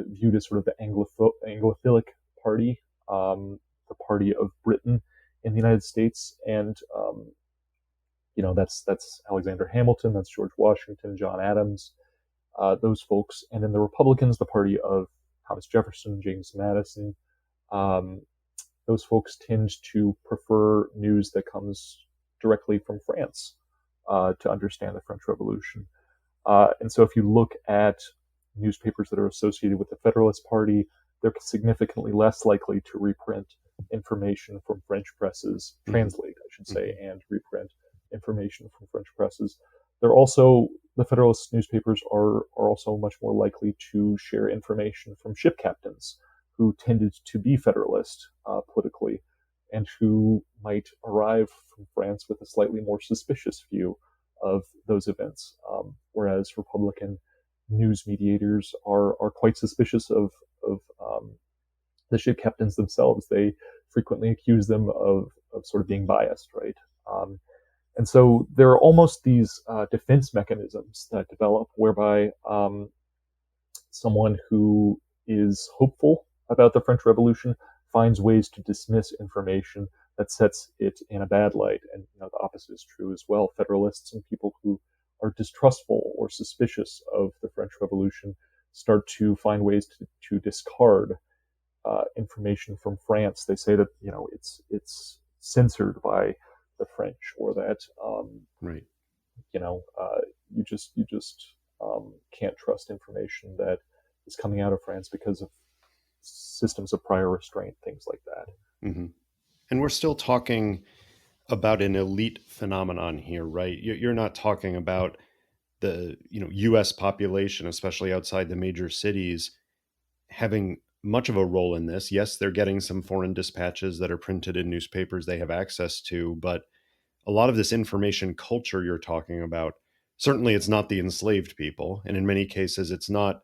viewed as sort of the Anglophilic party, the party of Britain in the United States, and that's Alexander Hamilton, that's George Washington, John Adams, those folks, and then the Republicans, the party of Thomas Jefferson, James Madison. Um, those folks tend to prefer news that comes directly from France to understand the French Revolution. And so, if you look at newspapers that are associated with the Federalist Party, they're significantly less likely to reprint information from French presses, translate, I should say, and reprint information from French presses. They're also the Federalist newspapers are also much more likely to share information from ship captains who tended to be Federalist politically and who might arrive from France with a slightly more suspicious view of those events, whereas Republican news mediators are quite suspicious of the ship captains themselves. They frequently accuse them of sort of being biased, right? And so there are almost these defense mechanisms that develop whereby someone who is hopeful about the French Revolution finds ways to dismiss information that sets it in a bad light. And the opposite is true as well. Federalists and people who are distrustful or suspicious of the French Revolution start to find ways to discard information from France. They say that it's censored by the French, or that Right. you just can't trust information that is coming out of France because of systems of prior restraint, things like that. Hmm. And we're still talking about an elite phenomenon here, right? You're not talking about the U.S. population, especially outside the major cities, having much of a role in this. Yes, they're getting some foreign dispatches that are printed in newspapers they have access to, but a lot of this information culture you're talking about, certainly it's not the enslaved people, and in many cases it's not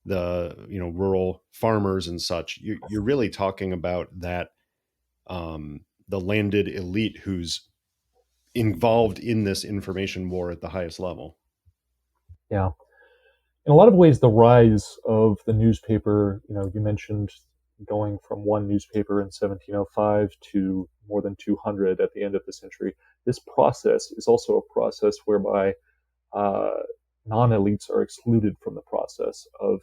the rural farmers and such. You're really talking about that, the landed elite who's involved in this information war at the highest level. Yeah. In a lot of ways, the rise of the newspaper, you mentioned going from one newspaper in 1705 to more than 200 at the end of the century. This process is also a process whereby uh, non-elites are excluded from the process of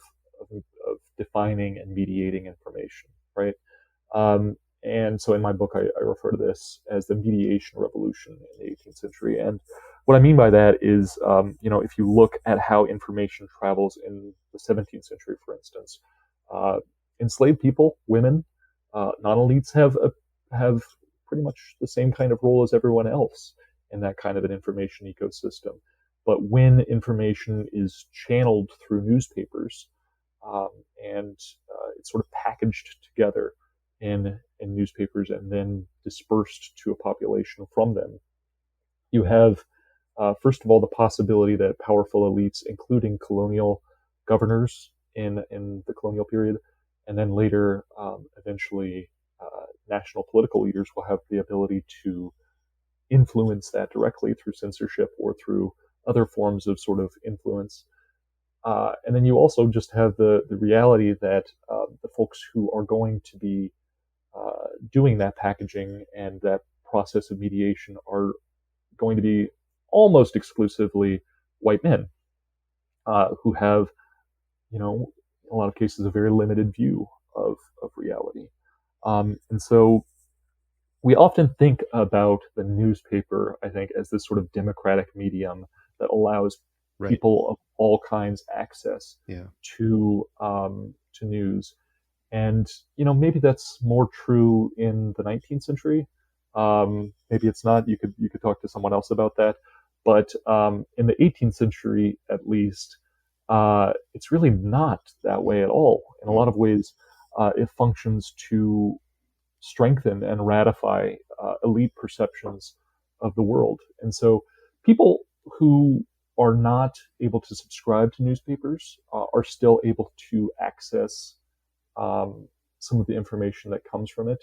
defining and mediating information, right? And so in my book, I refer to this as the mediation revolution in the 18th century. And what I mean by that is, if you look at how information travels in the 17th century, for instance, uh, enslaved people, women, non-elites have pretty much the same kind of role as everyone else in that kind of an information ecosystem. But when information is channeled through newspapers, um, and it's sort of packaged together in newspapers and then dispersed to a population from them. You have, first of all, the possibility that powerful elites, including colonial governors in the colonial period, and then later, eventually, national political leaders will have the ability to influence that directly through censorship or through other forms of sort of influence. And then you also just have the reality that the folks who are going to be doing that packaging and that process of mediation are going to be almost exclusively white men who have, in a lot of cases, a very limited view of reality. And so we often think about the newspaper, I think, as this sort of democratic medium that allows Right. people of all kinds access Yeah. to news. And maybe that's more true in the 19th century. Maybe it's not. You could talk to someone else about that. But in the 18th century, at least, it's really not that way at all. In a Mm. lot of ways, it functions to strengthen and ratify elite perceptions of the world. And so people who are not able to subscribe to newspapers are still able to access um, some of the information that comes from it.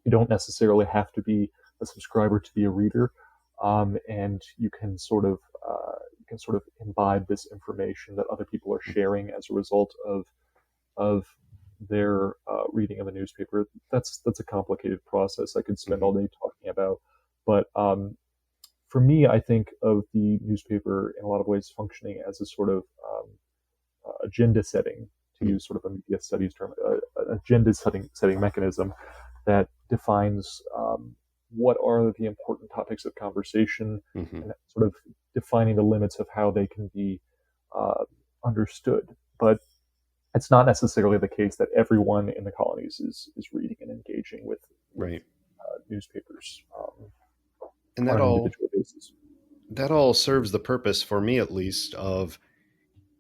You don't necessarily have to be a subscriber to be a reader, and you can sort of imbibe this information that other people are sharing as a result of their reading of a newspaper. That's a complicated process I could spend Mm-hmm. all day talking about. But for me, I think of the newspaper in a lot of ways functioning as a sort of agenda setting, to use sort of a media studies term, an agenda setting mechanism that defines what are the important topics of conversation Mm-hmm. and sort of defining the limits of how they can be uh, understood. But it's not necessarily the case that everyone in the colonies is reading and engaging with Right. newspapers And on that an all individual basis. that all serves the purpose, for me at least, of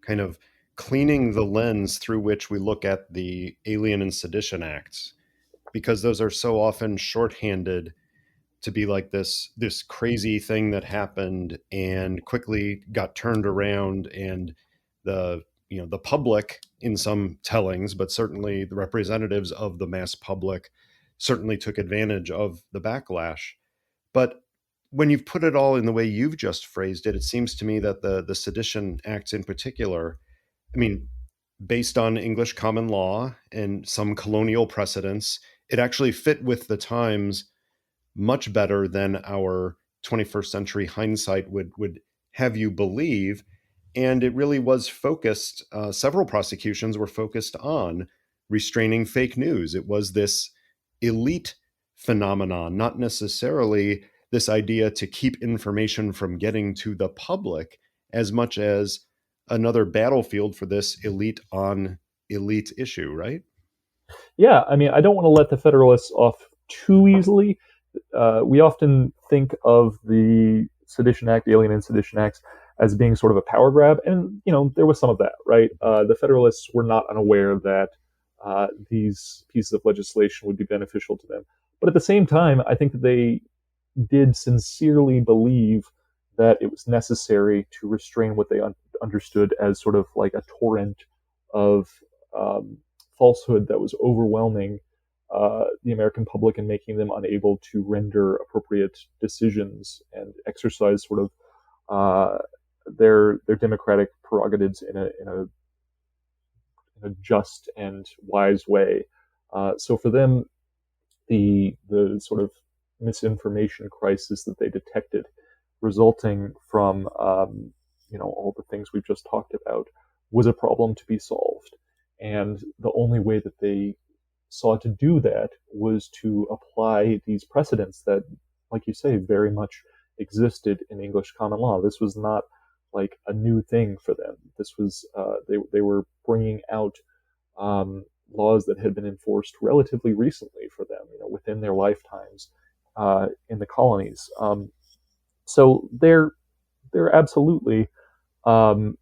kind of cleaning the lens through which we look at the Alien and Sedition Acts, because those are so often shorthanded to be like this crazy thing that happened and quickly got turned around, and the public in some tellings, but certainly the representatives of the mass public certainly took advantage of the backlash. But when you've put it all in the way you've just phrased it, it seems to me that the Sedition Acts in particular, I mean, based on English common law and some colonial precedents, it actually fit with the times much better than our 21st century hindsight would have you believe. And it really was focused, several prosecutions were focused on restraining fake news. It was this elite phenomenon, not necessarily this idea to keep information from getting to the public, as much as another battlefield for this elite on elite issue, right? Yeah, I mean, I don't want to let the Federalists off too easily. We often think of the Sedition Act, the Alien and Sedition Acts, as being sort of a power grab, and there was some of that, right? The Federalists were not unaware that these pieces of legislation would be beneficial to them, but at the same time, I think that they did sincerely believe that it was necessary to restrain what they understood as sort of like a torrent of um, falsehood that was overwhelming the American public and making them unable to render appropriate decisions and exercise sort of their democratic prerogatives in a just and wise way. So for them, the sort of misinformation crisis that they detected, resulting from all the things we've just talked about, was a problem to be solved, and the only way that they saw to do that was to apply these precedents that, like you say, very much existed in English common law. This was not like a new thing for them. This was they were bringing out laws that had been enforced relatively recently for them, within their lifetimes in the colonies. So they're absolutely um,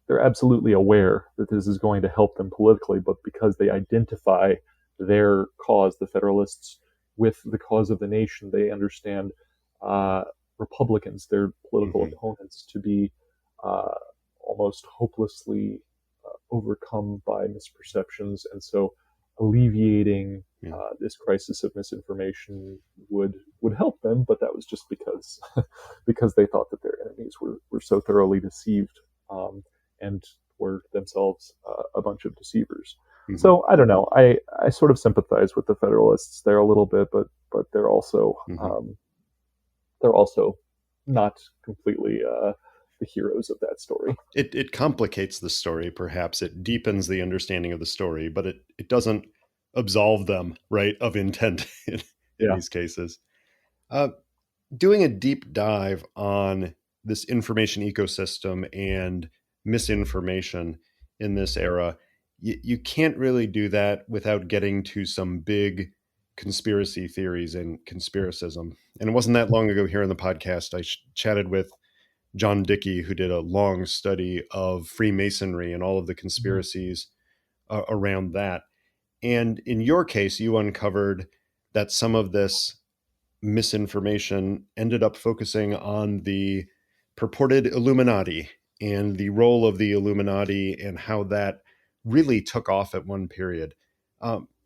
they're absolutely aware that this is going to help them politically, but because they identify their cause, the Federalists, with the cause of the nation, they understand uh, Republicans, their political Hmm. opponents, to be uh, almost hopelessly overcome by misperceptions, and so alleviating Yeah. this crisis of misinformation would help them. But that was just because because they thought that their enemies were so thoroughly deceived, and were themselves a bunch of deceivers. Hmm. So I don't know. I sort of sympathize with the Federalists there a little bit, but Hmm. they're also not completely the heroes of that story. It complicates the story, perhaps. It deepens the understanding of the story, but it doesn't absolve them, right, of intent in Yeah. these cases. Uh, Doing a deep dive on this information ecosystem and misinformation in this era, you can't really do that without getting to some big conspiracy theories and conspiracism. And it wasn't that long ago here on the podcast, I chatted with John Dickey, who did a long study of Freemasonry and all of the Mhm. conspiracies around that. And in your case, you uncovered that some of this misinformation ended up focusing on the purported Illuminati and the role of the Illuminati and how that really took off at one period.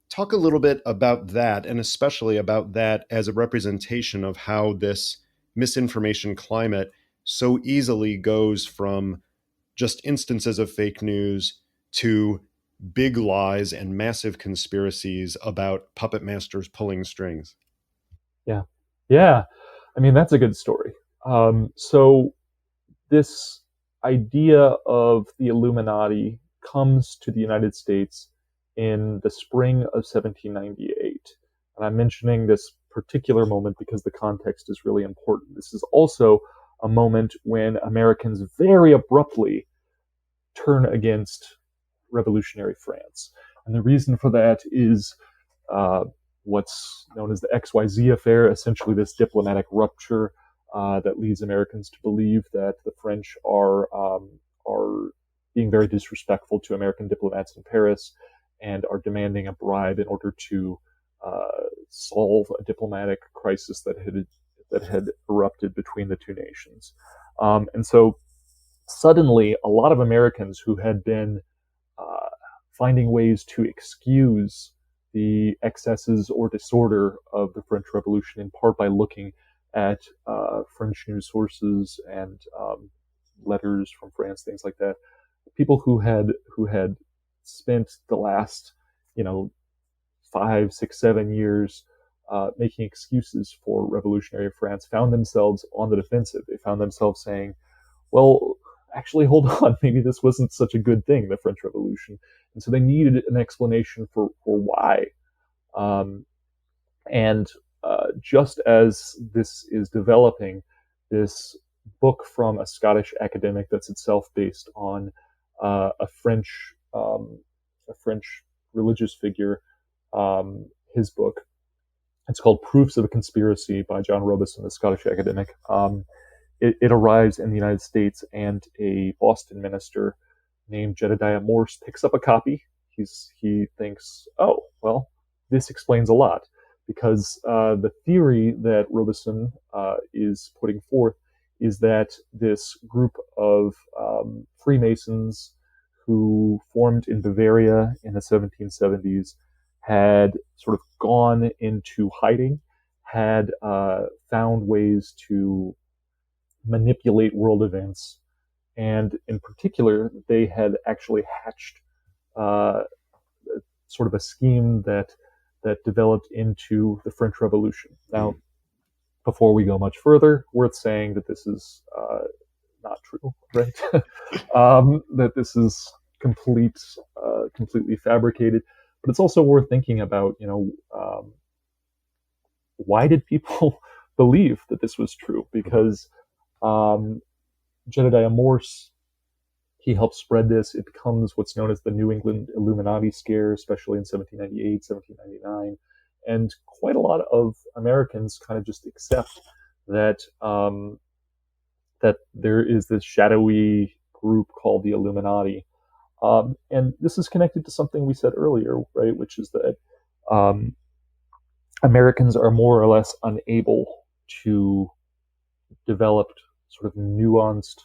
Talk a little bit about that, and especially about that as a representation of how this misinformation climate so easily goes from just instances of fake news to big lies and massive conspiracies about puppet masters pulling strings. Yeah. Yeah. I mean, that's a good story. So this idea of the Illuminati comes to the United States in the spring of 1798. And I'm mentioning this particular moment because the context is really important. This is also a moment when Americans very abruptly turn against revolutionary France. And the reason for that is uh, what's known as the XYZ affair, essentially this diplomatic rupture that leads Americans to believe that the French are being very disrespectful to American diplomats in Paris and are demanding a bribe in order to solve a diplomatic crisis that had erupted between the two nations. And so suddenly, a lot of Americans who had been uh, finding ways to excuse the excesses or disorder of the French Revolution, in part by looking at French news sources and letters from France, things like that. People who had spent the last, you know, 5, 6, 7 years making excuses for revolutionary France found themselves on the defensive. They found themselves saying, well, actually, hold on, maybe this wasn't such a good thing, the French Revolution. And so they needed an explanation for why. Um, and just as this is developing, this book from a Scottish academic that's itself based on a French religious figure, his book. It's called Proofs of a Conspiracy by John Robison, the Scottish academic. It arrives in the United States, and a Boston minister named Jedediah Morse picks up a copy. He thinks, oh, well, this explains a lot, because the theory that Robison is putting forth is that this group of Freemasons who formed in Bavaria in the 1770s had sort of gone into hiding, had found ways to manipulate world events. And in particular, they had actually hatched uh, sort of a scheme that developed into the French Revolution. Now, Mm. before we go much further, worth saying that this is not true, right? That this is completely fabricated. But it's also worth thinking about, why did people believe that this was true? Mhm. Because um, Jedediah Morse, he helped spread this. It becomes what's known as the New England Illuminati scare, especially in 1798, 1799. And quite a lot of Americans kind of just accept that that there is this shadowy group called the Illuminati. And this is connected to something we said earlier, right? Which is that um, Americans are more or less unable to develop sort of nuanced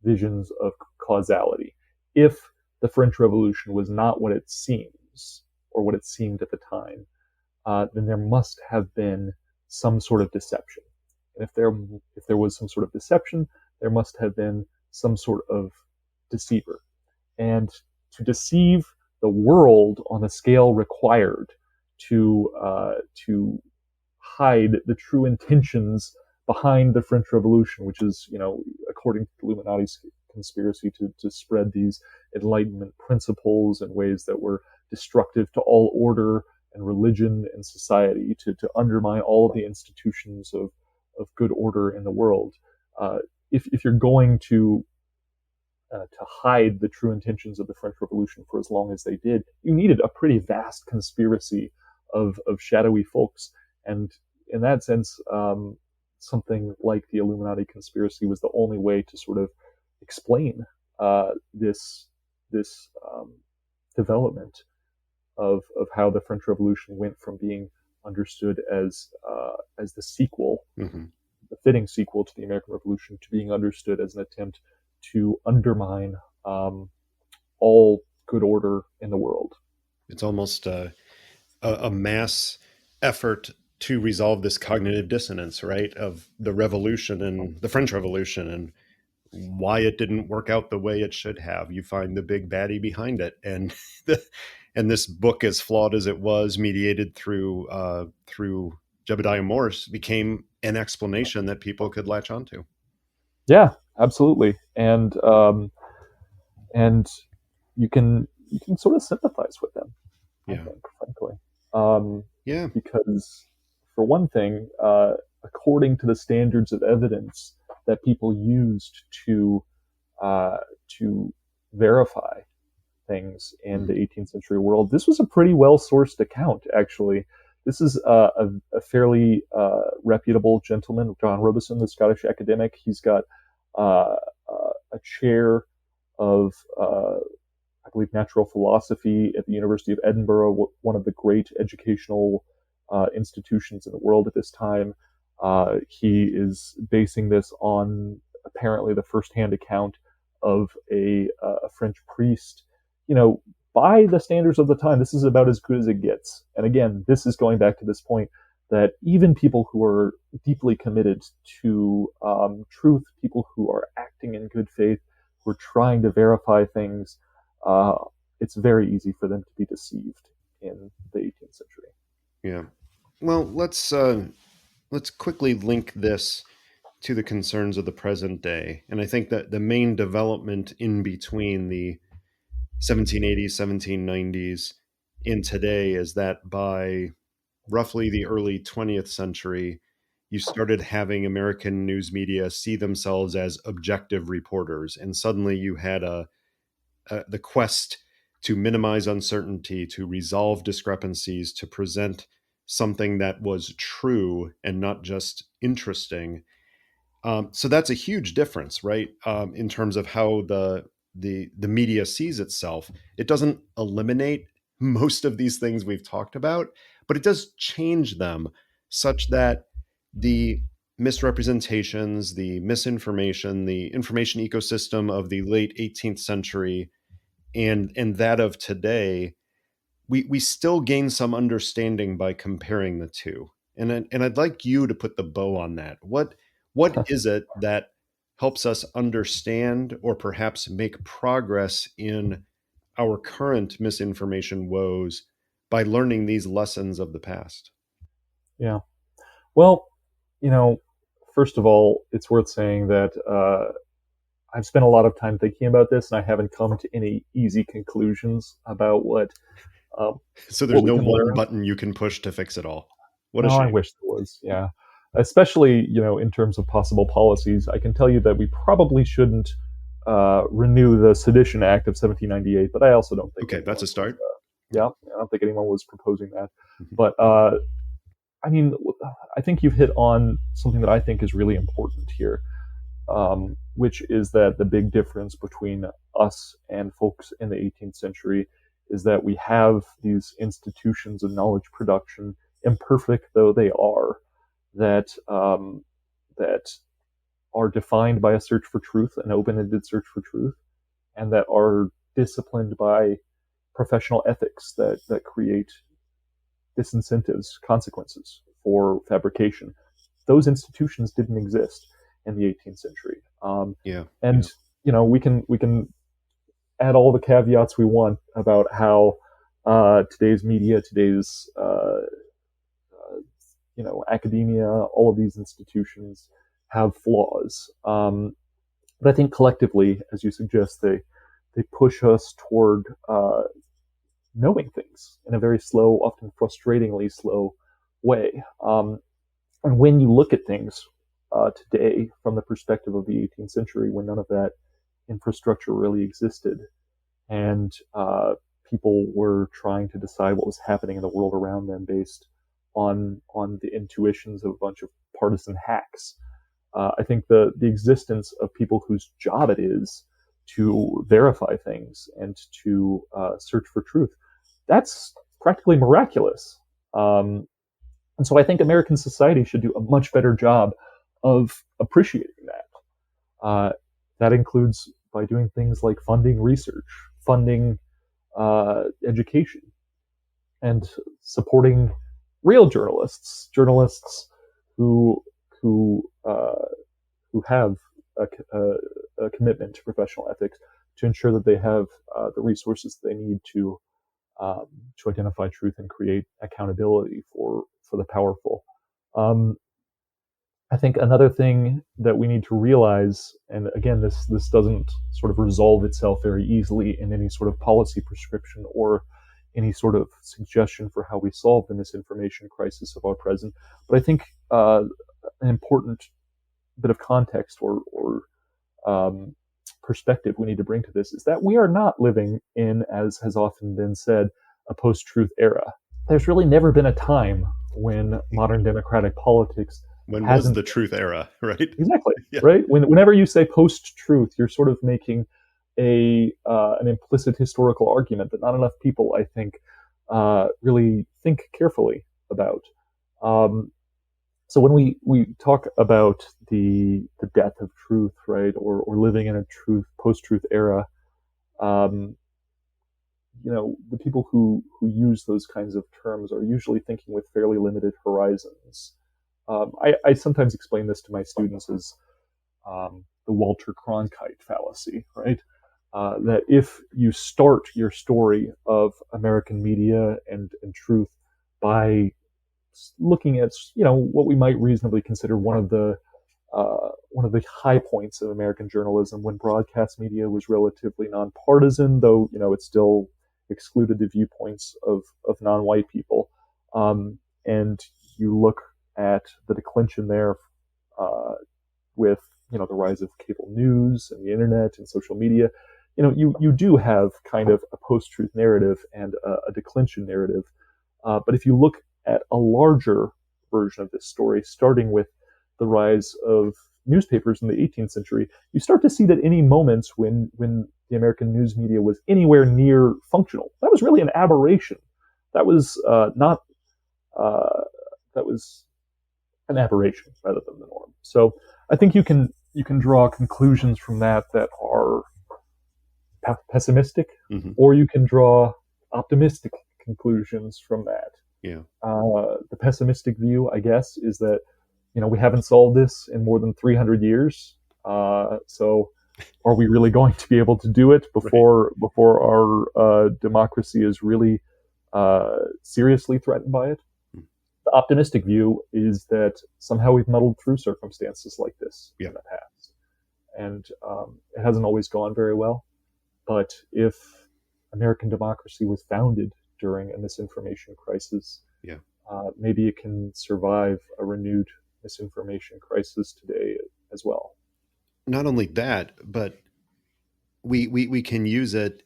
visions of causality. If the French Revolution was not what it seems, or what it seemed at the time, then there must have been some sort of deception. And if there was some sort of deception, there must have been some sort of deceiver. And to deceive the world on the scale required to hide the true intentions behind the French Revolution, which is, according to the Illuminati's conspiracy to spread these Enlightenment principles in ways that were destructive to all order and religion and society, to undermine all of the institutions of good order in the world. If you're going to hide the true intentions of the French Revolution for as long as they did, you needed a pretty vast conspiracy of shadowy folks. And in that sense, something like the Illuminati conspiracy was the only way to sort of explain this development of how the French Revolution went from being understood as the sequel, Mhm. the fitting sequel to the American Revolution, to being understood as an attempt to undermine all good order in the world. It's almost a mass effort to resolve this cognitive dissonance, right, of the revolution and the French Revolution and why it didn't work out the way it should have. You find the big baddie behind it, and and this book, as flawed as it was, mediated through Jebediah Morse, became an explanation that people could latch onto. Yeah, absolutely, and you can sort of sympathize with them, I Yeah, think, frankly, um, yeah, because for one thing, according to the standards of evidence that people used uh, to verify things in mhm, the 18th century world, this was a pretty well sourced account, actually. This is a fairly reputable gentleman, John Robeson, the Scottish academic. He's got a chair of, I believe, natural philosophy at the University of Edinburgh, one of the great educational institutions in the world at this time. He is basing this on apparently the firsthand account of a French priest. You know, by the standards of the time, this is about as good as it gets. And again, this is going back to this point that even people who are deeply committed to truth, people who are acting in good faith, who are trying to verify things, uh, it's very easy for them to be deceived in the 18th century. yeah. Well, let's quickly link this to the concerns of the present day, and I think that the main development in between the 1780s, 1790s, in today is that by roughly the early 20th century, you started having American news media see themselves as objective reporters. And suddenly you had the quest to minimize uncertainty, to resolve discrepancies, to present something that was true and not just interesting. So that's a huge difference, right? In terms of how the media sees itself. It doesn't eliminate most of these things we've talked about, but it does change them such that the misrepresentations, the misinformation, the information ecosystem of the late 18th century and that of today, we still gain some understanding by comparing the two. And I'd like you to put the bow on that. What is it that helps us understand or perhaps make progress in our current misinformation woes by learning these lessons of the past? Yeah. Well, you know, first of all, it's worth saying that I've spent a lot of time thinking about this, and I haven't come to any easy conclusions about um, So there's what we no can one learn. button you can push to fix it all. What a No, I shame. wish there was. Yeah, especially in terms of possible policies. I can tell you that we probably shouldn't renew the Sedition Act of 1798, but I also don't think Okay, that's anyone a was. start. Yeah, I don't think anyone was proposing that. Mhm. But I mean, I think you've hit on something that I think is really important here, which is that the big difference between us and folks in the 18th century is that we have these institutions of knowledge production, imperfect though they are, that are defined by a search for truth, an open-ended search for truth, and that are disciplined by professional ethics that create disincentives, consequences for fabrication. Those institutions didn't exist in the 18th century, Yeah, and yeah, we can add all the caveats we want about how today's media, today's academia, all of these institutions have flaws. But I think collectively, as you suggest, they push us toward knowing things in a very slow, often frustratingly slow way. And when you look at things today from the perspective of the 18th century, when none of that infrastructure really existed, and people were trying to decide what was happening in the world around them based on the intuitions of a bunch of partisan hacks. I think the existence of people whose job it is to verify things and to search for truth, that's practically miraculous. And so I think American society should do a much better job of appreciating that. That includes by doing things like funding research, funding education, and supporting real journalists, journalists who who who have a commitment to professional ethics to ensure that they have the resources they need um, to identify truth and create accountability for the powerful. Um, I think another thing that we need to realize, and again, this doesn't sort of resolve itself very easily in any sort of policy prescription or any sort of suggestion for how we solve the misinformation crisis of our present. But I think an important bit of context or um, perspective we need to bring to this is that we are not living in, as has often been said, a post-truth era. There's really never been a time when modern democratic politics when was hasn't the truth era, right? exactly Yeah, right. Whenever you say post-truth, you're sort of making a an implicit historical argument that not enough people, I think, really think carefully about. Um, so when we talk about the death of truth, right, or living in a truth post-truth era, um, the people who use those kinds of terms are usually thinking with fairly limited horizons. I sometimes explain this to my students as the Walter Cronkite fallacy, right? That if you start your story of American media and truth by looking at what we might reasonably consider one of the high points of American journalism when broadcast media was relatively nonpartisan, though it still excluded the viewpoints of non-white people. And you look at the declension there uh, with the rise of cable news and the internet and social media. You do have kind of a post-truth narrative and a declension narrative. But if you look at a larger version of this story, starting with the rise of newspapers in the 18th century, you start to see that any moments when the American news media was anywhere near functional, that was really an aberration. That was not uh, that was an aberration rather than the norm. So I think you can draw conclusions from that are pessimistic, hmm, or you can draw optimistic conclusions from that. yeah, The pessimistic view, I guess, is that we haven't solved this in more than 300 years. So, are we really going to be able to do it Right. before our democracy is really seriously threatened by it? Mm. The optimistic view is that somehow we've muddled through circumstances like this Yeah. in the past, and it hasn't always gone very well. But if American democracy was founded during a misinformation crisis, Yeah. maybe it can survive a renewed misinformation crisis today as well. Not only that, but we can use it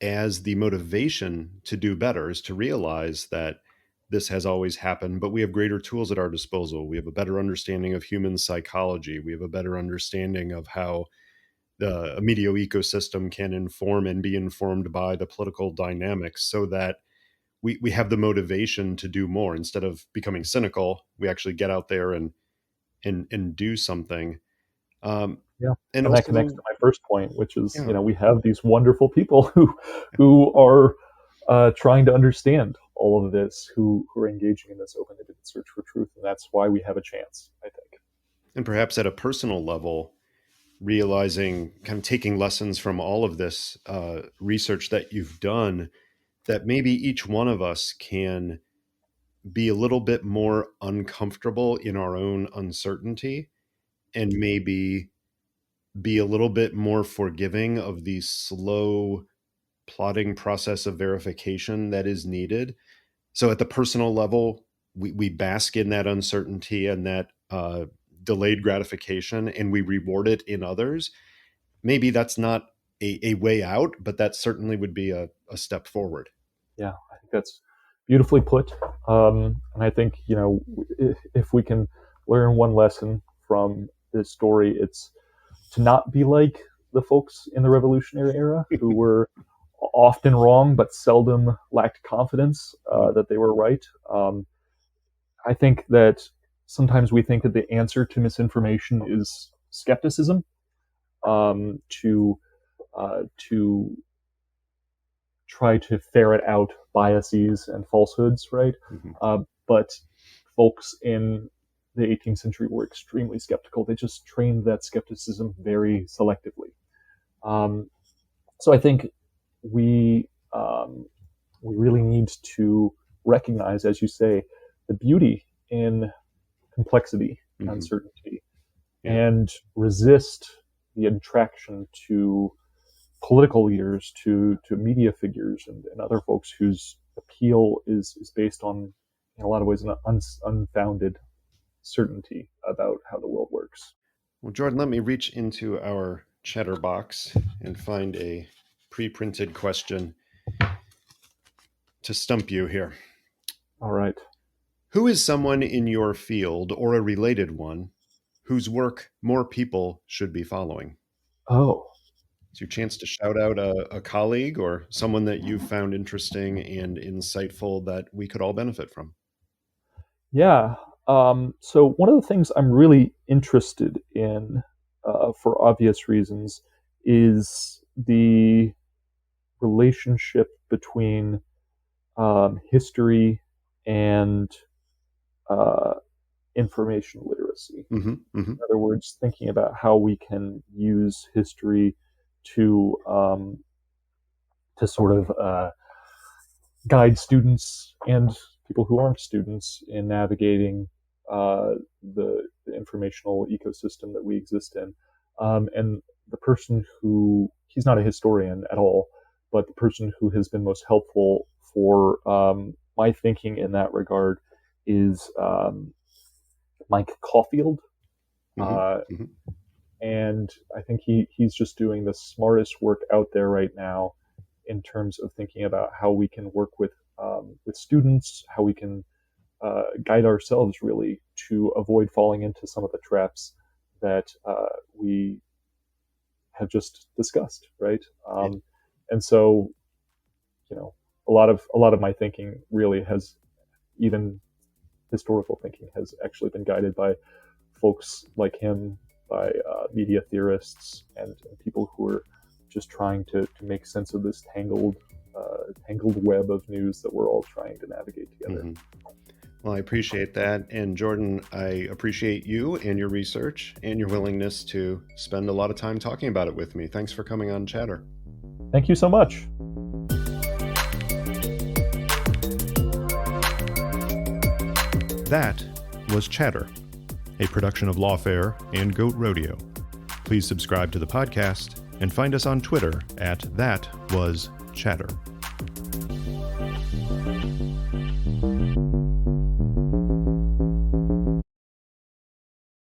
as the motivation to do better, is to realize that this has always happened, but we have greater tools at our disposal. We have a better understanding of human psychology. We have a better understanding of how the media ecosystem can inform and be informed by the political dynamics, so that we have the motivation to do more. Instead of becoming cynical, we actually get out there and do something. Um, Yeah, and and that connects also, to my first point, which is, yeah, we have these wonderful people who are trying to understand all of this, who are engaging in this open-ended search for truth, and that's why we have a chance, I think. and perhaps at a personal level, realizing, kind of taking lessons from all of this research that you've done, that maybe each one of us can be a little bit more uncomfortable in our own uncertainty, and maybe be a little bit more forgiving of the slow plotting process of verification that is needed. So at the personal level, we bask in that uncertainty and that delayed gratification, and we reward it in others. Maybe that's not a way out, but that certainly would be a step forward. Yeah, I think that's beautifully put. And I think, if we can learn one lesson from this story, it's to not be like the folks in the Revolutionary era who were often wrong but seldom lacked confidence Mm. that they were right. I think that sometimes we think that the answer to misinformation is skepticism, to to try to ferret out biases and falsehoods, right? Mhm. But folks in the 18th century were extremely skeptical. They just trained that skepticism very selectively. Um, so I think we we really need to recognize, as you say, the beauty in complexity and Mhm. uncertainty, Yeah. and resist the attraction to political leaders, to media figures, and other folks whose appeal is based on, in a lot of ways, an unfounded certainty about how the world works. Well, Jordan, let me reach into our chatter box and find a pre-printed question to stump you here. All right. Who is someone in your field, or a related one, whose work more people should be following? Oh, It's your chance to shout out a colleague or someone that you found interesting and insightful that we could all benefit from. yeah. So one of the things I'm really interested in, for obvious reasons, is the relationship between history and uh, information literacy. Mm-hmm, mm-hmm, In other words, thinking about how we can use history to sort of guide students and people who aren't students in navigating the informational ecosystem that we exist in. And the person who, he's not a historian at all, but the person who has been most helpful for my thinking in that regard is Mike Caulfield. mm-hmm, Uh, mm-hmm. and I think he's just doing the smartest work out there right now in terms of thinking about how we can work with students, how we can guide ourselves really to avoid falling into some of the traps that we have just discussed, right? Yeah. And so, a lot of my thinking really has, even historical thinking, has actually been guided by folks like him, by media theorists, and people who are just trying to make sense of this tangled web of news that we're all trying to navigate together. Mm-hmm. Well, I appreciate that. And Jordan, I appreciate you and your research and your willingness to spend a lot of time talking about it with me. Thanks for coming on Chatter. Thank you so much. That was Chatter, a production of Lawfare and Goat Rodeo. Please subscribe to the podcast and find us on Twitter at ThatWasChatter.